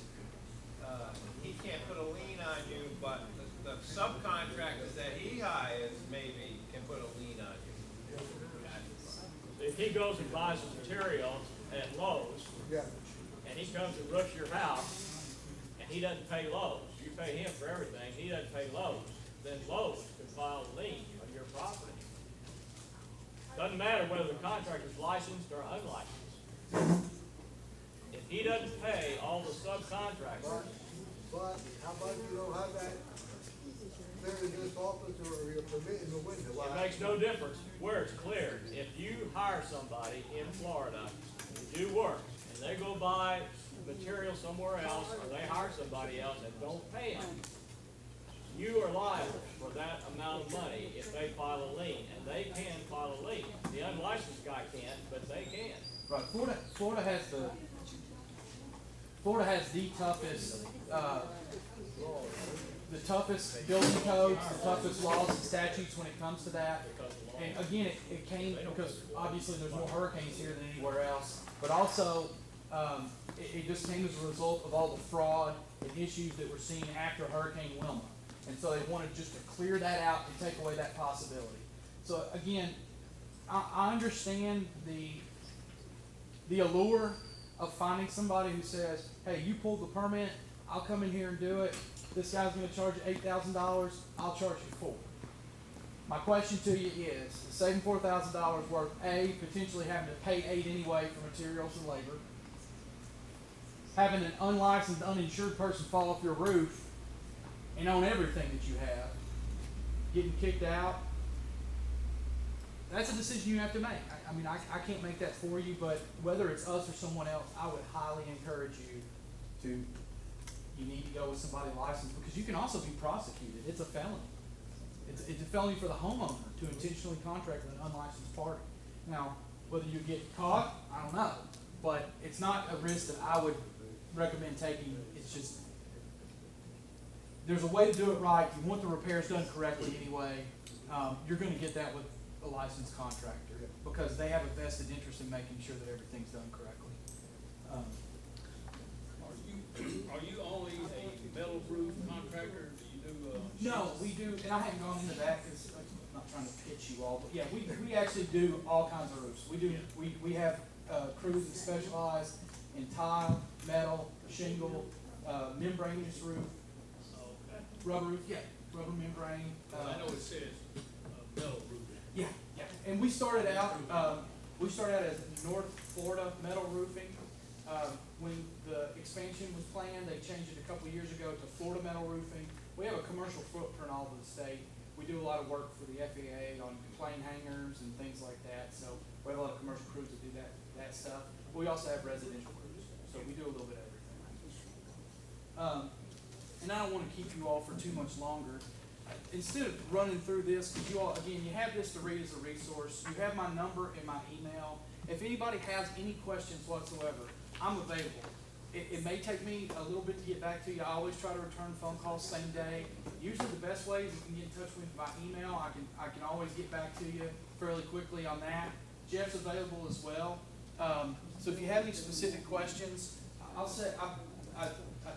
he can't put a lien on you, but the subcontractors that he hires maybe can put a lien on you. If he goes and buys his materials at Lowe's, Yeah. and he comes and roofs your house, and he doesn't pay Lowe's, you pay him for everything, he doesn't pay Lowe's, then Lowe's can file a lien on your property. Doesn't matter whether the contractor's licensed or unlicensed. If he doesn't pay all the subcontractors, But how about you don't have that clear in this office or your permit in the window? it makes no difference where it's cleared. If you hire somebody in Florida to do work, and they go buy material somewhere else, or they hire somebody else and don't pay them, you are liable for that amount of money if they file a lien, and they can file a lien. The unlicensed guy can't, but they can. Right, Florida has the toughest, building codes, the toughest laws and statutes when it comes to that. And again, it came because obviously there's more hurricanes here than anywhere else, but also, it just came as a result of all the fraud and issues that were seen after Hurricane Wilma. And so they wanted just to clear that out and take away that possibility. So again, I understand the allure of finding somebody who says, hey, you pulled the permit, I'll come in here and do it. This guy's gonna charge you $8,000, I'll charge you $4,000. My question to you is, saving $4,000 worth, A, potentially having to pay $8,000 anyway for materials and labor, having an unlicensed, uninsured person fall off your roof and own everything that you have, getting kicked out, that's a decision you have to make. I mean, I can't make that for you, but whether it's us or someone else, I would highly encourage you need to go with somebody licensed, because you can also be prosecuted. It's a felony. It's a felony for the homeowner to intentionally contract with an unlicensed party. Now, whether you get caught, I don't know, but it's not a risk that I would recommend taking. It's just, there's a way to do it right. If you want the repairs done correctly anyway, you're gonna get that with a licensed contractor, because they have a vested interest in making sure that everything's done correctly. Are you only a metal roof contractor? Do you do, No, we do, and I haven't gone into that because I'm not trying to pitch you all, but yeah, we actually do all kinds of roofs. We do, we have crews that specialize in tile, metal, shingle, membranous roof, rubber roof, yeah, rubber membrane. I know it says metal roof. Yeah, yeah, and we started out as North Florida Metal Roofing. When the expansion was planned, they changed it a couple of years ago to Florida Metal Roofing. We have a commercial footprint all over the state. We do a lot of work for the FAA on plane hangars and things like that. So we have a lot of commercial crews that do that stuff. We also have residential crews, so we do a little bit of everything. And I don't want to keep you all for too much longer. Instead of running through this, because you all, again, you have this to read as a resource. You have my number and my email. If anybody has any questions whatsoever, I'm available. It may take me a little bit to get back to you. I always try to return phone calls same day. Usually the best way is if you can get in touch with me by email. I can always get back to you fairly quickly on that. Jeff's available as well. So if you have any specific questions, I'll say, I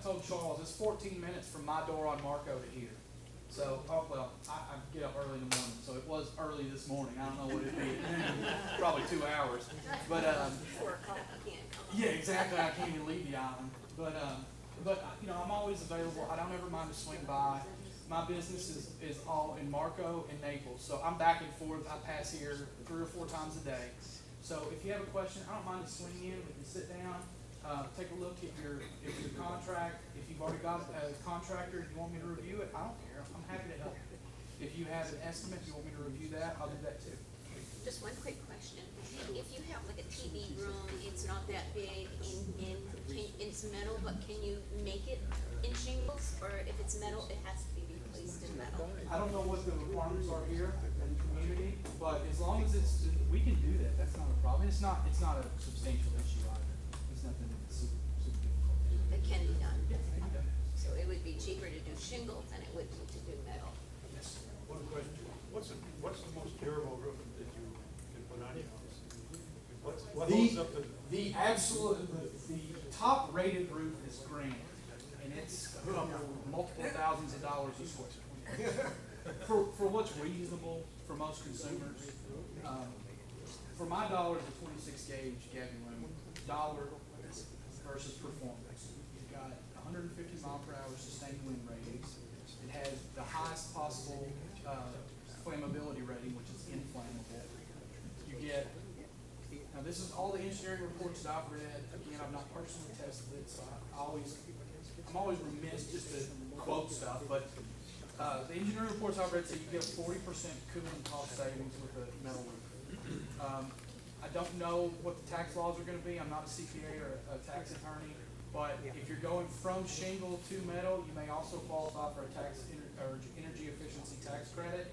told Charles, it's 14 minutes from my door on Marco to here. So, I get up early in the morning, so it was early this morning. I don't know what it'd be, probably 2 hours. But, 4 o'clock, you can't come. yeah, exactly, I can't even leave the island. But you know, I'm always available. I don't ever mind to swing by. My business is all in Marco and Naples, so I'm back and forth. I pass here 3 or 4 times a day. So if you have a question, I don't mind to swing in. We can sit down, take a look at your contract. If you've already got a contractor and you want me to review it, I don't care. I'm happy to help. If you have an estimate, you want me to review that, I'll do that too. Just one quick question. If you have like a TV room, it's not that big, it's metal, but can you make it in shingles? Or if it's metal, it has to be replaced in metal? I don't know what the requirements are here in the community, but as long as we can do that, that's not a problem. It's not a substantial issue either. It's nothing that's super difficult. It can be done. Yeah, it can be done. So it would be cheaper to do shingles than it would be to do metal. Yes. One question, what's the most durable roof that you can put on your house? What holds up the The top rated roof is granite, and it's a couple, multiple thousands of dollars a square. For what's reasonable for most consumers, for my dollar, the 26 gauge gapping room, dollar versus performance. You've got 150 mile per hour sustained wind ratings. It has the highest possible flammability rating, which is inflammable. You get, now this is all the engineering reports that I've read. Again, I've not personally tested it, so I'm always remiss just to quote stuff, but the engineering reports I've read say you get a 40% cooling cost savings with a metal roof. I don't know what the tax laws are going to be. I'm not a CPA or a tax attorney, but if you're going from shingle to metal, you may also qualify for a energy efficiency tax credit.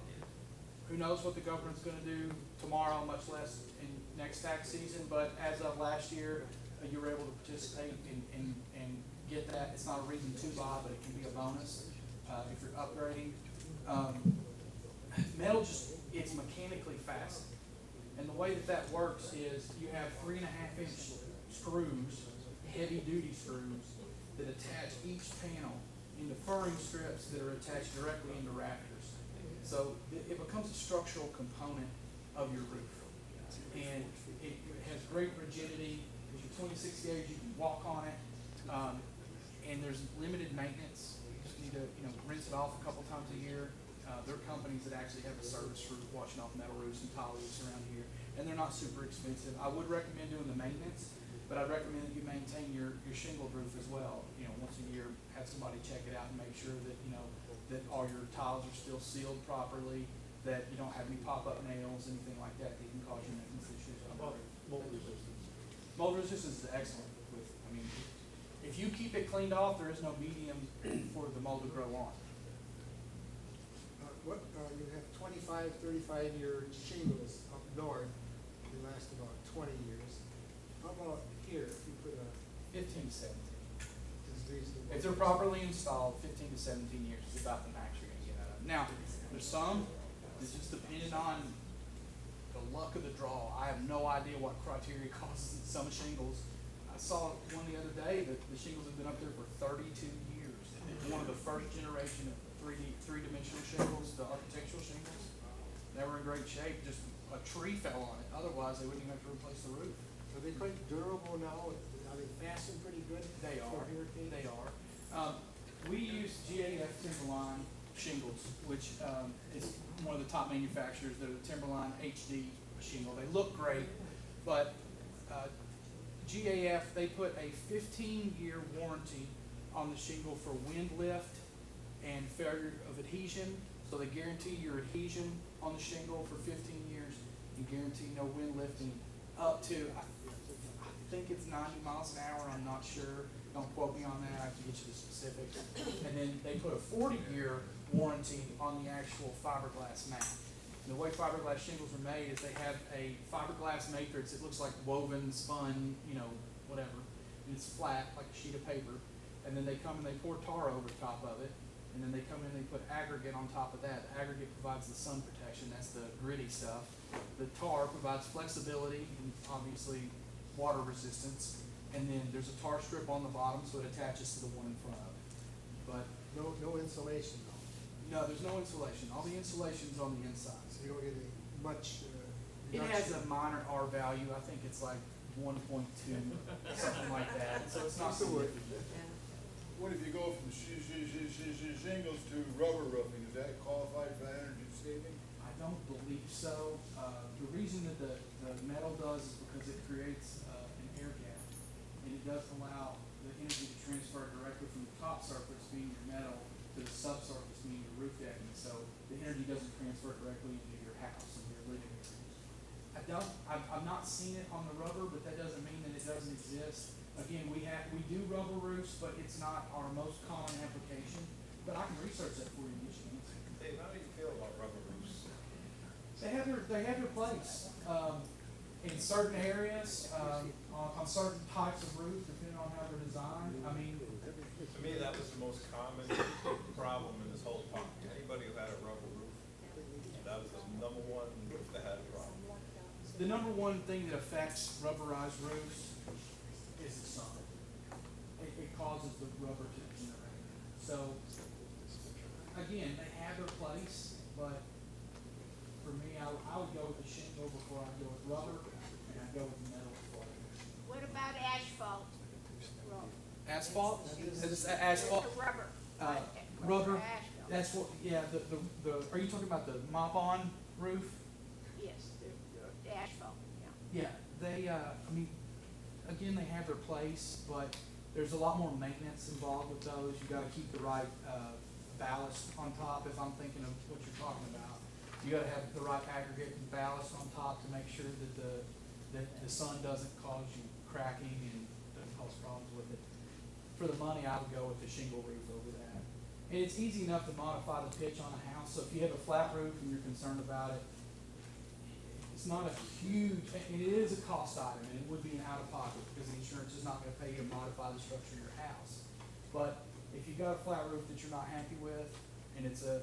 Who knows what the government's going to do tomorrow, much less in next tax season, but as of last year, you were able to participate and get that. It's not a reason to buy, but it can be a bonus if you're upgrading. Metal it's mechanically fastened. And the way that works is you have 3.5-inch screws, heavy duty screws, that attach each panel into furring strips that are attached directly into rafters. So it becomes a structural component of your roof. And it has great rigidity. With your 26 gauge, you can walk on it. And there's limited maintenance. You just need to rinse it off a couple times a year. There are companies that actually have a service for washing off metal roofs and tile roofs around here, and they're not super expensive. I would recommend doing the maintenance, but I'd recommend that you maintain your shingled roof as well. Once a year, have somebody check it out and make sure that that all your tiles are still sealed properly, that you don't have any pop-up nails, anything like that that can cause you maintenance issues. Mold resistance. Mold resistance is excellent. If you keep it cleaned off, there is no medium for the mold to grow on. You have 25, 35-year shingles up north, they last about 20 years. How about here, if you put a 15 to 17. is reasonable? If they're properly installed, 15 to 17 years is about the max you're going to get out of them. Now, there's some, it's just depending on the luck of the draw. I have no idea what criteria causes some shingles. I saw one the other day that the shingles have been up there for 32 years. One of the first generation of three-dimensional shingles, the architectural shingles, they were in great shape. Just a tree fell on it. Otherwise, they wouldn't even have to replace the roof. Are they quite durable now? Are they fastened pretty good? They for are. hurricane? They are. We use GAF Timberline shingles, which is one of the top manufacturers. They're the Timberline HD shingle. They look great, but GAF, they put a 15-year warranty on the shingle for wind lift and failure of adhesion. So they guarantee your adhesion on the shingle for 15 years. You guarantee no wind lifting up to, I think it's 90 miles an hour. I'm not sure. Don't quote me on that. I have to get you the specifics. And then they put a 40-year warranty on the actual fiberglass mat. And the way fiberglass shingles are made is they have a fiberglass matrix. It looks like woven, spun, whatever. And it's flat, like a sheet of paper. And then they come and they pour tar over top of it. And then they come in and they put aggregate on top of that. The aggregate provides the sun protection. That's the gritty stuff. The tar provides flexibility and obviously water resistance. And then there's a tar strip on the bottom so it attaches to the one in front of it. But No insulation though. no, there's no insulation. All the insulation's on the inside. So you don't get any much. It has a minor R value. I think it's like 1.2, something like that. So it's not What's the word? significant. What if you go from shingles to rubber roofing, is that qualified for energy saving? I don't believe so. The reason that the metal does is because it creates an air gap, and it does allow the energy to transfer directly from the top surface, being your metal, to the subsurface, meaning your roof decking. So the energy doesn't transfer directly into your house and your living area. I've not seen it on the rubber, but that doesn't mean that it doesn't exist. Again, we do rubber roofs, but it's not our most common application. But I can research that for you, get you an answer. Dave, how do you feel about rubber roofs? They have their place in certain areas, on certain types of roofs, depending on how they're designed. I mean, To me, that was the most common problem in this whole park. Anybody who had a rubber roof, that was the number one roof that had a problem. the number one thing that affects rubberized roofs is the sun. It causes the rubber to degenerate. So, again, they have their place, but for me, I would go with the shingle before I go with rubber, and I'd go with metal before I go with shingle. What about asphalt? Asphalt? Is this asphalt? The rubber. Rubber, Asphalt. that's what, yeah, are you talking about the mop-on roof? Yes, the asphalt, yeah. Yeah, they, I mean, again, they have their place, but there's a lot more maintenance involved with those. You gotta keep the right, ballast on top, if I'm thinking of what you're talking about. You gotta have the right aggregate and ballast on top to make sure that the sun doesn't cause you cracking and doesn't cause problems with it. For the money, I would go with the shingle roof over that. And it's easy enough to modify the pitch on a house, so if you have a flat roof and you're concerned about it, it's not a huge, it is a cost item, and it would be an out-of-pocket, because the insurance is not gonna pay you to modify the structure of your house. But if you've got a flat roof that you're not happy with, and it's a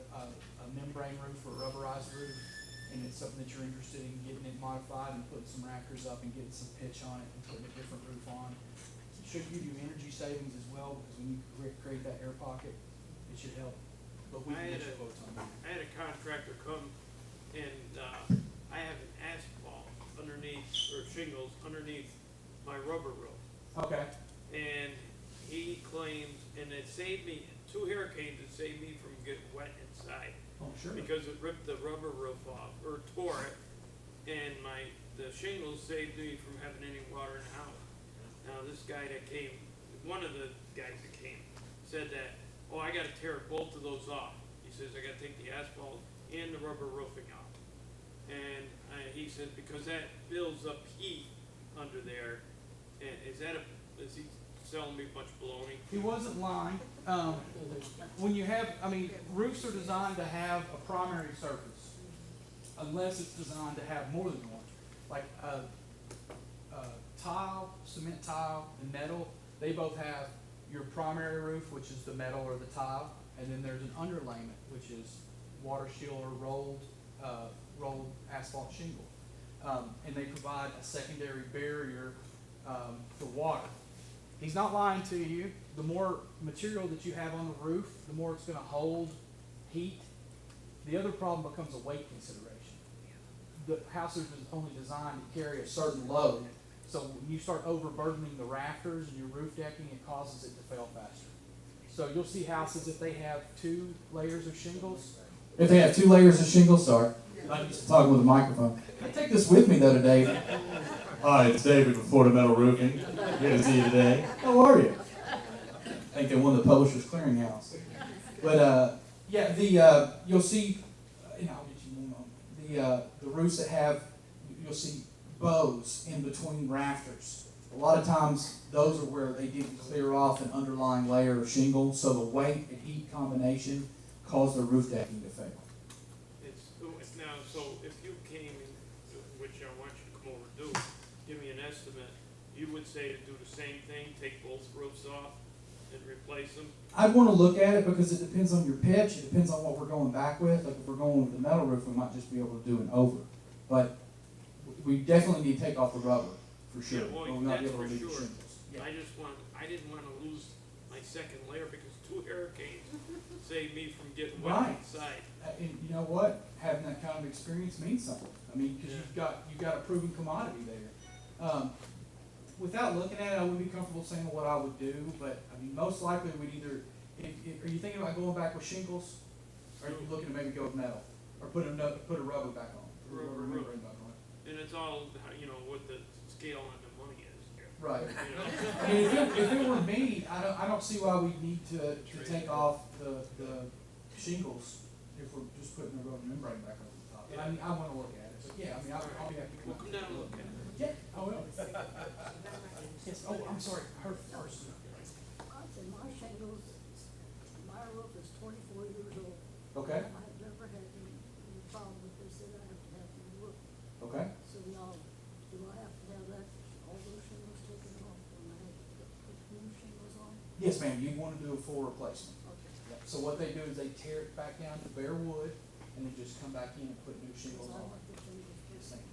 membrane roof or a rubberized roof, and it's something that you're interested in getting it modified and putting some rafters up and getting some pitch on it and putting a different roof on, it should give you energy savings as well, because when you create that air pocket, it should help. But we can get your quotes on that. I had a contractor come and, I have an asphalt underneath, or shingles underneath my rubber roof. Okay. And he claims, and it saved me, 2 hurricanes, it saved me from getting wet inside. Oh, sure. Because it ripped the rubber roof off, or tore it, and the shingles saved me from having any water in the house. Now, this guy that came, one of the guys that came, said that, oh, I gotta tear both of those off. He says, I gotta take the asphalt and the rubber roofing off. And he said, because that builds up heat under there, and is he selling me a bunch of baloney? He wasn't lying. When you have, I mean, roofs are designed to have a primary surface, unless it's designed to have more than one. Like tile, cement tile, and metal, they both have your primary roof, which is the metal or the tile, and then there's an underlayment, which is water shield or rolled asphalt shingle. And they provide a secondary barrier for water. He's not lying to you. The more material that you have on the roof, the more it's going to hold heat. The other problem becomes a weight consideration. The house is only designed to carry a certain load. So when you start overburdening the rafters and your roof decking, it causes it to fail faster. So you'll see houses, if they have 2 layers of shingles. If they have 2 layers of shingles, sorry. I'm used to talking with a microphone. I take this with me though today. Hi, it's David with Florida Metal Roofing. Good to see you today. How are you? I think they won the Publishers Clearinghouse. But yeah, you'll see, and I'll get you one moment. The roofs that have, you'll see bows in between rafters. A lot of times, those are where they didn't clear off an underlying layer of shingle, so the weight and heat combination caused the roof decking to fail. It's now, so if you came, which I want you to come over and do, give me an estimate, you would say to do the same thing, take both roofs off and replace them? I'd want to look at it because it depends on your pitch, it depends on what we're going back with. Like if we're going with the metal roof, we might just be able to do an over. But we definitely need to take off the rubber, for sure. Yeah, well, We'll not be that's able to for leave the sure. shingles. Yeah. I didn't want to lose my second layer because 2 hurricanes saved me from getting wet Right. inside. And you know what? Having that kind of experience means something. I mean, because you've got a proven commodity there. Without looking at it, I wouldn't be comfortable saying what I would do, but I mean, most likely we'd either, are you thinking about going back with shingles? Or are you looking to maybe go with metal? Or put a rubber back on? Rubber membrane back on. And it's all, what the scale on the money is. Right. You know? I mean, if it were me, I don't see why we need to take off the shingles if we're just putting the rubber membrane back on the top. I mean, I wanna look at it, but yeah, I mean, I'll be happy to Come down and look at it. Yeah, I will. Yes, oh, I'm sorry, her first. I said my shingles, my roof is 24 years old. Okay, I've never had any problem with this, that I have to have new roof. okay. So now, do I have to have that, all those shingles taken off when I have to put new shingles on? Yes, ma'am, you wanna do a full replacement. Okay. Yeah. So what they do is they tear it back down to bare wood and then just come back in and put new shingles So I on. like the shingles. Yes, ma'am.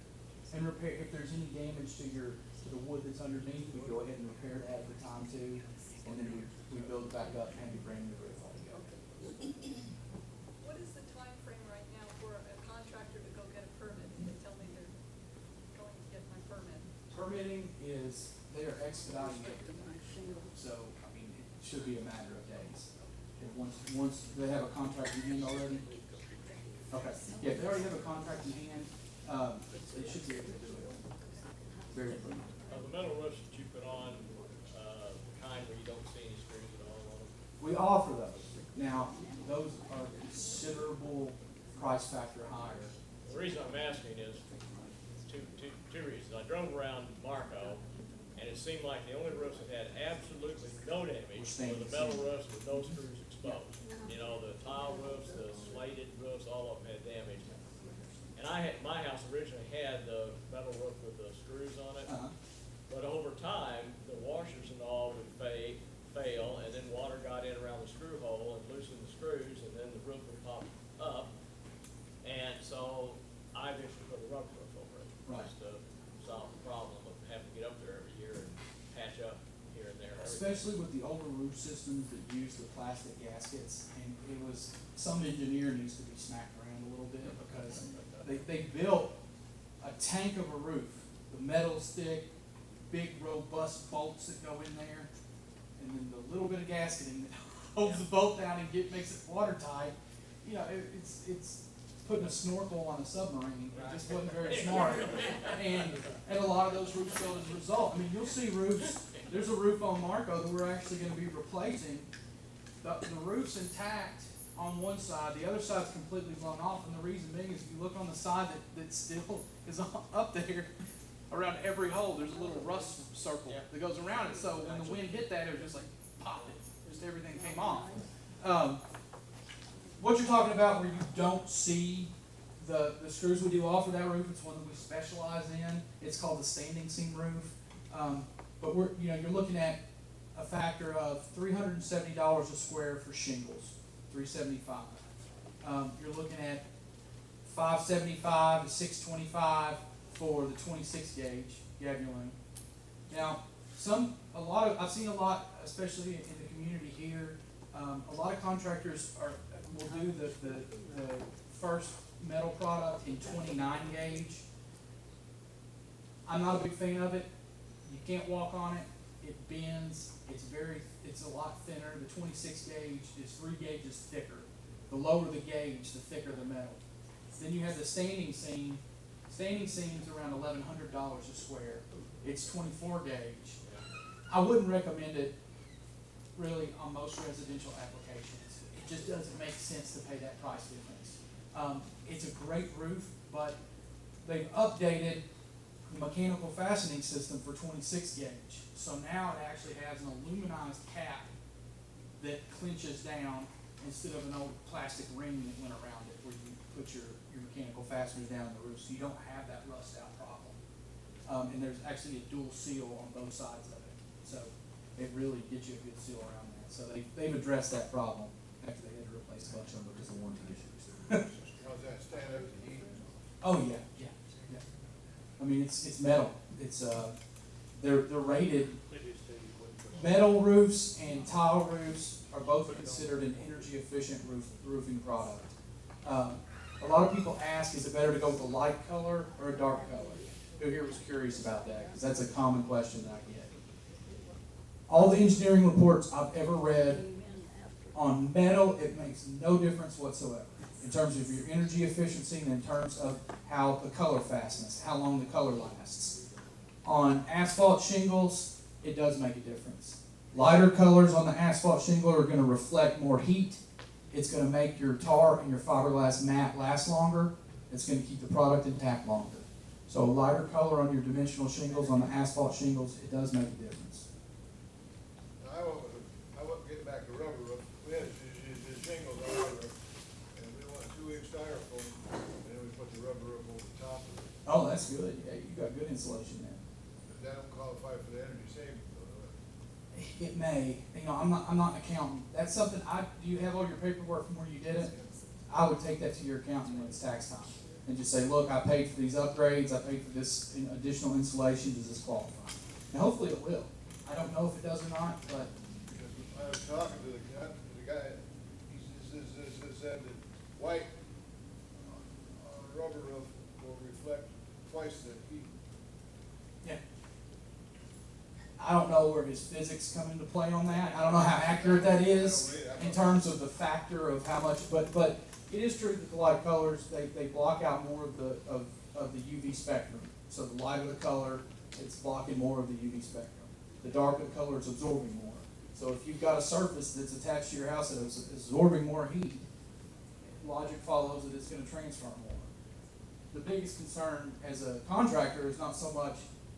And repair, if there's any damage to your the wood that's underneath, we go ahead and repair that at the time too, and then we build it back up and have a brand new roof altogether. What is the time frame right now for a contractor to go get a permit? They tell me they're going to get my permit. Permitting is, they are expediting everything. So, I mean, it should be a matter of days. And once they have a contract in hand already, okay, yeah, if they already have a contract in hand, they should be able to do it very quickly. The metal roofs that you put on, the kind where you don't see any screws at all on them. We offer those. Now, those are considerable price factor higher. The reason I'm asking is two reasons. I drove around Marco, and it seemed like the only roofs that had absolutely no damage were the metal roofs with no screws exposed. You know, the tile roofs, the slated roofs, all of them had damage. And my house originally had the metal roof with the screws on it. But over time, the washers and all would fail, and then water got in around the screw hole and loosened the screws, and then the roof would pop up. And so I eventually put a rubber roof over it, just to solve the problem of having to get up there every year and patch up here and there. Especially with the older roof systems that use the plastic gaskets, and some engineer needs to be smacked around a little bit, because they built a tank of a roof, the metal's thick, big robust bolts that go in there, and then the little bit of gasketing that holds the bolt down and makes it watertight. You know, it's putting a snorkel on a submarine. It just wasn't very smart. And a lot of those roofs failed as a result. I mean, you'll see roofs, there's a roof on Marco that we're actually going to be replacing. The roof's intact on one side, the other side's completely blown off, and the reason being is if you look on the side that still is up there, around every hole, there's a little rust circle that goes around it. So when the wind hit that, it was just like pop it, just everything came off. What you're talking about where you don't see the screws we do offer that roof, it's one that we specialize in. It's called the standing seam roof. But you're looking at a factor of $370 a square for shingles, $375. You're looking at $575 to $625 for the 26 gauge Gabulon. Now, I've seen a lot, especially in the community here. A lot of contractors will do the first metal product in 29 gauge. I'm not a big fan of it. You can't walk on it. It bends. It's a lot thinner. The 26 gauge is 3 gauges thicker. The lower the gauge, the thicker the metal. Then you have the standing seam. Standing seam's around $1,100 a square. It's 24 gauge. I wouldn't recommend it really on most residential applications. It just doesn't make sense to pay that price difference. It's a great roof, but they've updated the mechanical fastening system for 26 gauge. So now it actually has an aluminized cap that clinches down instead of an old plastic ring that went around it where you put your mechanical fasteners down in the roof, so you don't have that rust out problem. And there's actually a dual seal on both sides of it. So it really gets you a good seal around that. So they've addressed that problem after they had to replace a bunch of them because of warranty issues. How's that stand up to heat? Oh yeah. I mean, it's metal. It's they're rated. Metal roofs and tile roofs are both considered an energy efficient roofing product. A lot of people ask, is it better to go with a light color or a dark color? Who here was curious about that? Because that's a common question that I get. All the engineering reports I've ever read on metal, it makes no difference whatsoever in terms of your energy efficiency and in terms of how the color fastness, how long the color lasts. On asphalt shingles, it does make a difference. Lighter colors on the asphalt shingle are going to reflect more heat. It's going to make your tar and your fiberglass mat last longer. It's going to keep the product intact longer. So a lighter color on your dimensional shingles, on the asphalt shingles, it does make a difference. I wasn't getting back to rubber roof. We had shingles on our roof, and we went 2-inch styrofoam, and then we put the rubber roof over the top of it. Oh, that's good. Yeah, you got good insulation there. But that don't qualify for the energy savings, though, It may. I'm not an accountant. That's something do you have all your paperwork from where you did it? I would take that to your accountant when it's tax time and just say, look, I paid for these upgrades, I paid for this additional insulation, does this qualify? And hopefully it will. I don't know if it does or not, but I was talking to the guy, he said that white rubber roof will reflect twice the heat. yeah. I don't know where his physics come into play on that. I don't know how accurate that is in terms of the factor of how much, but it is true that the light colors, they block out more of the UV spectrum. So the lighter the color, it's blocking more of the UV spectrum. The darker the color, it's absorbing more. So if you've got a surface that's attached to your house that is absorbing more heat, logic follows that it's going to transfer more. The biggest concern as a contractor is not so much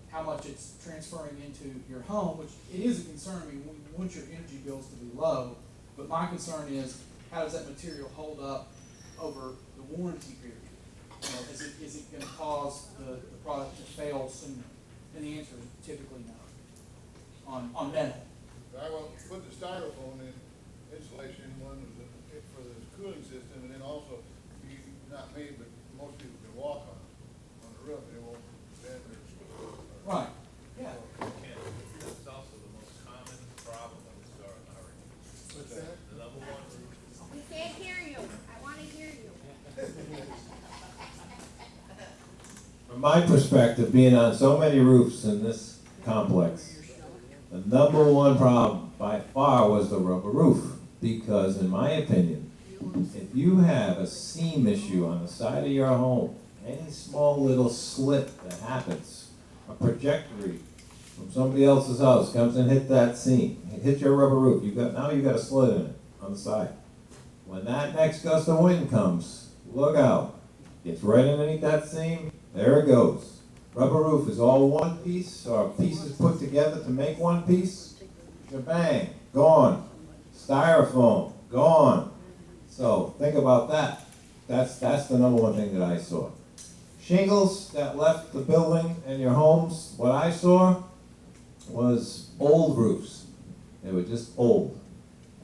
how much it's transferring into your home, which it is a concern. I mean, we want your energy bills to be low, but my concern is how does that material hold up over the warranty period? You know, is it going to cause the product to fail sooner? And the answer is typically no. On metal. I will put the styrofoam in insulation, one was for the cooling system, and then also, not me, but most people can walk on the roof, and it won't bend or. Right. Yeah. It's also the most common problem when we start an hurricane. What's that? The number one reason. We can't hear you. I wanna hear you. From my perspective, being on so many roofs in this complex, the number one problem by far was the rubber roof. Because in my opinion, if you have a seam issue on the side of your home, any small little slit that happens, a trajectory from somebody else's house comes and hit that seam, it hits your rubber roof, now you got a slit in it on the side. When that next gust of wind comes, look out. It's right underneath that seam, there it goes. Rubber roof is all one piece, or pieces put together to make one piece. Bang, gone. Styrofoam, gone. So think about that. That's the number one thing that I saw. Shingles that left the building and your homes, what I saw was old roofs. They were just old.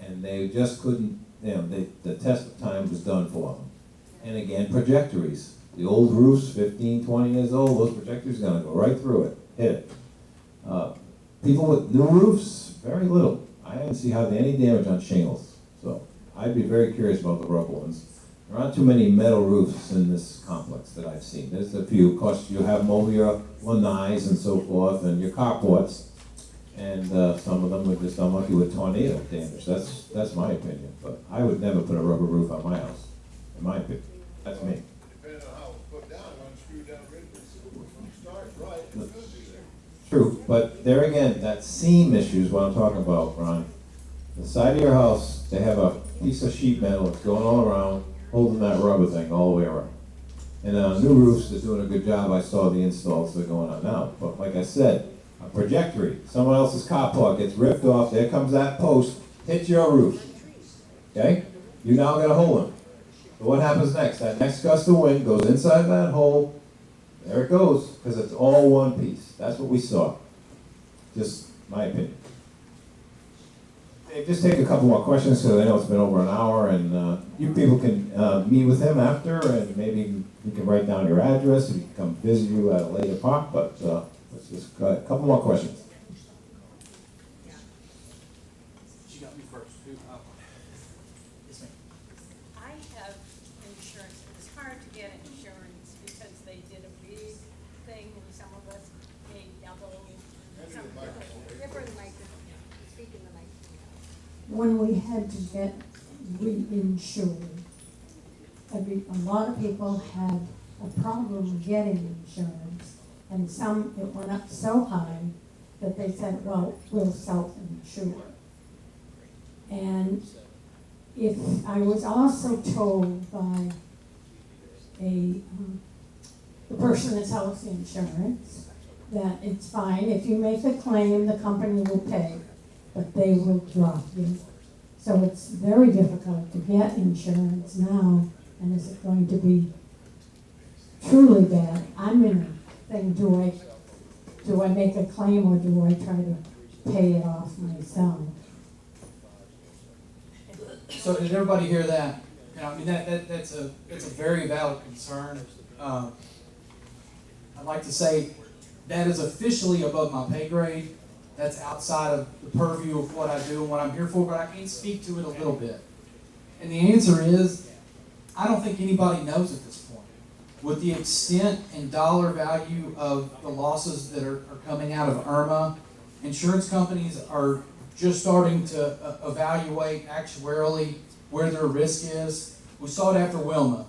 And they just couldn't, the test of time was done for them. And again, trajectories. The old roofs, 15, 20 years old, those trajectories are gonna go right through it, hit it. People with new roofs, very little. I didn't see hardly any damage on shingles. So I'd be very curious about the rubber ones. There aren't too many metal roofs in this complex that I've seen. There's a few. Of course, you have them over your lanais and so forth, and your carports. And some of them are just unlucky with tornado damage. That's my opinion. But I would never put a rubber roof on my house, in my opinion. That's me. Depending on how it's put down, unscrew down, when it starts right, it's gonna be there. True, but there again, that seam issue is what I'm talking about, Ron. The side of your house, they have a piece of sheet metal that's going all around, holding that rubber thing all the way around. And new roofs, they're doing a good job. I saw the installs that are going on now. But like I said, a trajectory, someone else's carport gets ripped off, there comes that post, hits your roof. Okay? You now got a hole in it. So what happens next? That next gust of wind goes inside that hole. There it goes, because it's all one piece. That's what we saw. Just my opinion. Hey, just take a couple more questions, because I know it's been over an hour, and you people can meet with him after, and maybe you can write down your address, and he can come visit you at a later part, but let's just a couple more questions. She got me first. Yes, ma'am. I have insurance, it was hard to get insurance because they did a big thing and some of us paid double. Some Different microphone, speak in the microphone. When we had to get reinsured, a lot of people had a problem getting insurance. And some, it went up so high that they said, well, we'll self-insure. And if, I was also told by the person that sells the insurance, that it's fine, if you make a claim, the company will pay, but they will drop you. So it's very difficult to get insurance now, and is it going to be truly bad? I'm in a thing, do I make a claim or do I try to pay it off myself? So did everybody hear that? You know, I mean, that's a very valid concern. I'd like to say that is officially above my pay grade. That's outside of the purview of what I do and what I'm here for, but I can speak to it a little bit. And the answer is, I don't think anybody knows at this point. With the extent and dollar value of the losses that are coming out of Irma, insurance companies are just starting to evaluate actuarially where their risk is. We saw it after Wilma.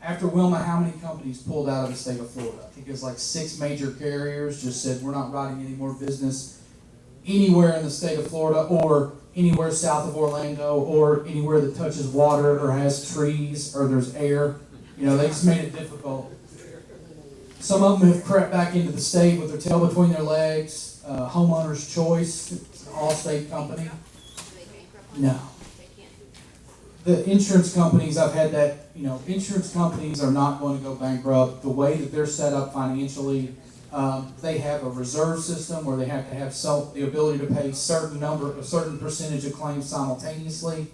After Wilma, how many companies pulled out of the state of Florida? I think it was like 6 major carriers just said, we're not writing any more business anywhere in the state of Florida or anywhere south of Orlando or anywhere that touches water or has trees or there's air. You know, they just made it difficult. Some of them have crept back into the state with their tail between their legs. Homeowners Choice, it's an all-state company. No. The insurance companies, I've had that, you know, insurance companies are not going to go bankrupt. The way that they're set up financially, they have a reserve system where they have to have the ability to pay a certain percentage of claims simultaneously.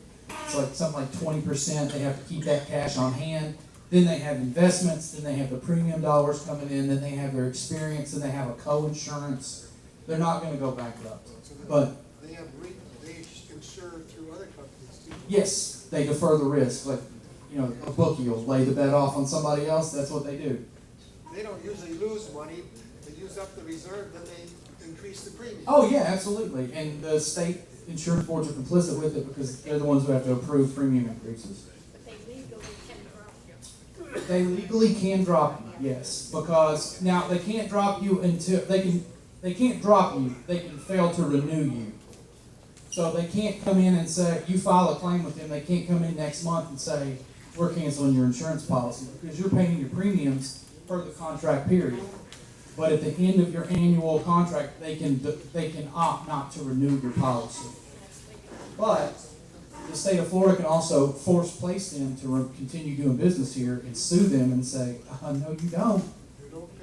It's like something like 20%. They have to keep that cash on hand. Then they have investments. Then they have the premium dollars coming in. Then they have their experience. Then they have a co-insurance. They're not going to go bankrupt. But they insure through other companies too. yes. They defer the risk, like, you know, a bookie will lay the bet off on somebody else. That's what they do. They don't usually lose money. They use up the reserve, then they increase the premium. Oh yeah, absolutely. And the state insurance boards are complicit with it because they're the ones who have to approve premium increases. But they legally can drop you. They legally can drop you, yes, because now they can't drop you until they can't drop you. They can fail to renew you. So they can't come in and say, you file a claim with them, they can't come in next month and say, we're canceling your insurance policy because you're paying your premiums for the contract period. But at the end of your annual contract, they can opt not to renew your policy. But the state of Florida can also place them to continue doing business here and sue them and say, no, you don't.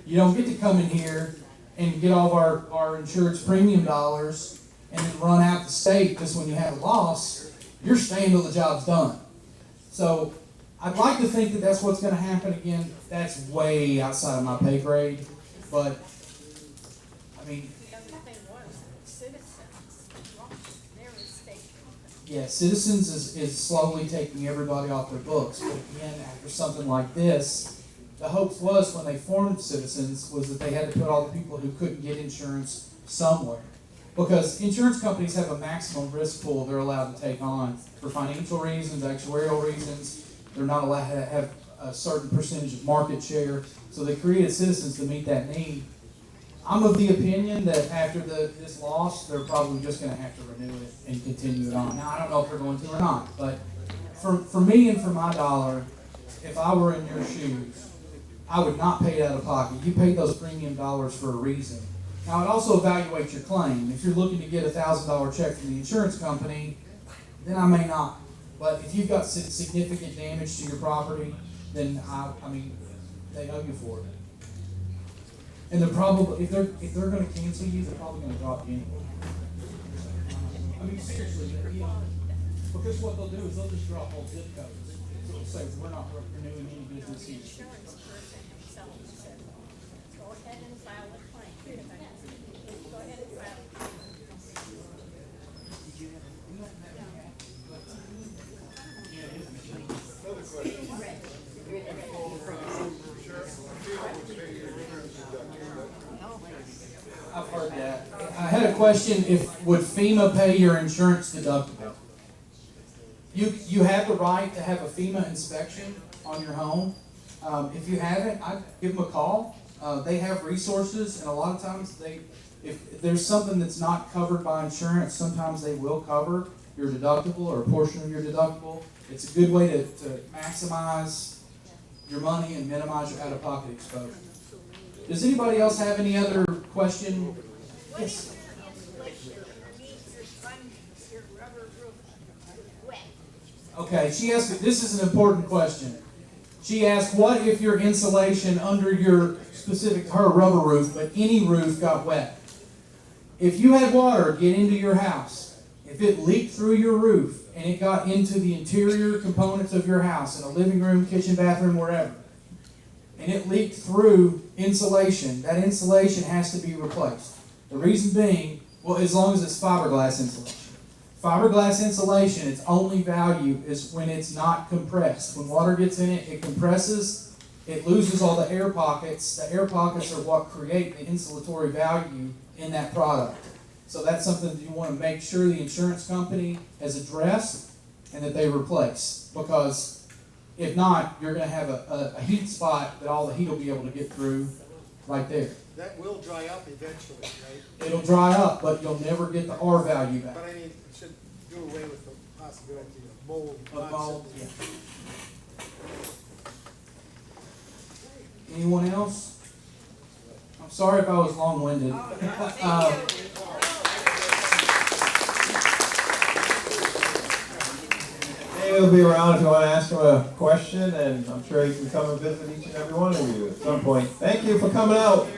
You don't get to come in here and get all of our insurance premium dollars and then run out the state just when you have a loss. You're staying till the job's done. So I'd like to think that that's what's going to happen again. That's way outside of my pay grade. But, I mean, The other thing was Citizens, their estate company. yeah, Citizens is slowly taking everybody off their books. But again, after something like this, the hopes was when they formed Citizens was that they had to put all the people who couldn't get insurance somewhere. Because insurance companies have a maximum risk pool they're allowed to take on for financial reasons, actuarial reasons. They're not allowed to have a certain percentage of market share. So they created Citizens to meet that need. I'm of the opinion that after this loss, they're probably just going to have to renew it and continue it on. Now, I don't know if they're going to or not, but for me and for my dollar, if I were in your shoes, I would not pay it out of pocket. You paid those premium dollars for a reason. Now, I'd also evaluate your claim. If you're looking to get a $1,000 check from the insurance company, then I may not. But if you've got significant damage to your property, then I mean, they owe you for it. And they're probably, if they're going to cancel you, they're probably going to drop you anyway. I mean, seriously, you know, because what they'll do is they'll just drop all zip codes. So they'll say, we're not renewing any business The here. insurance person himself said, go ahead and file a claim. Go ahead and file a claim. Another question. I've heard that. I had a question, would FEMA pay your insurance deductible? You have the right to have a FEMA inspection on your home. If you haven't, I'd give them a call. They have resources, and a lot of times if there's something that's not covered by insurance, sometimes they will cover your deductible or a portion of your deductible. It's a good way to maximize your money and minimize your out-of-pocket exposure. Does anybody else have any other question? Yes. Okay, she asked, this is an important question. She asked, what if your insulation under your specific, her rubber roof, but any roof got wet? If you had water get into your house, if it leaked through your roof and it got into the interior components of your house, in a living room, kitchen, bathroom, wherever, and it leaked through insulation, that insulation has to be replaced. The reason being, well, as long as it's fiberglass insulation. Fiberglass insulation, its only value is when it's not compressed. When water gets in it, it compresses, it loses all the air pockets. The air pockets are what create the insulatory value in that product. So that's something that you want to make sure the insurance company has addressed and that they replace. Because if not, you're going to have a heat spot that all the heat will be able to get through right there. That will dry up eventually, right? It'll dry up, but you'll never get the R value back. But I mean, it should do away with the possibility of mold. Of mold, yeah. Anyone else? I'm sorry if I was long-winded. He'll be around if you want to ask him a question, and I'm sure he can come and visit each and every one of you at some point. Thank you for coming out.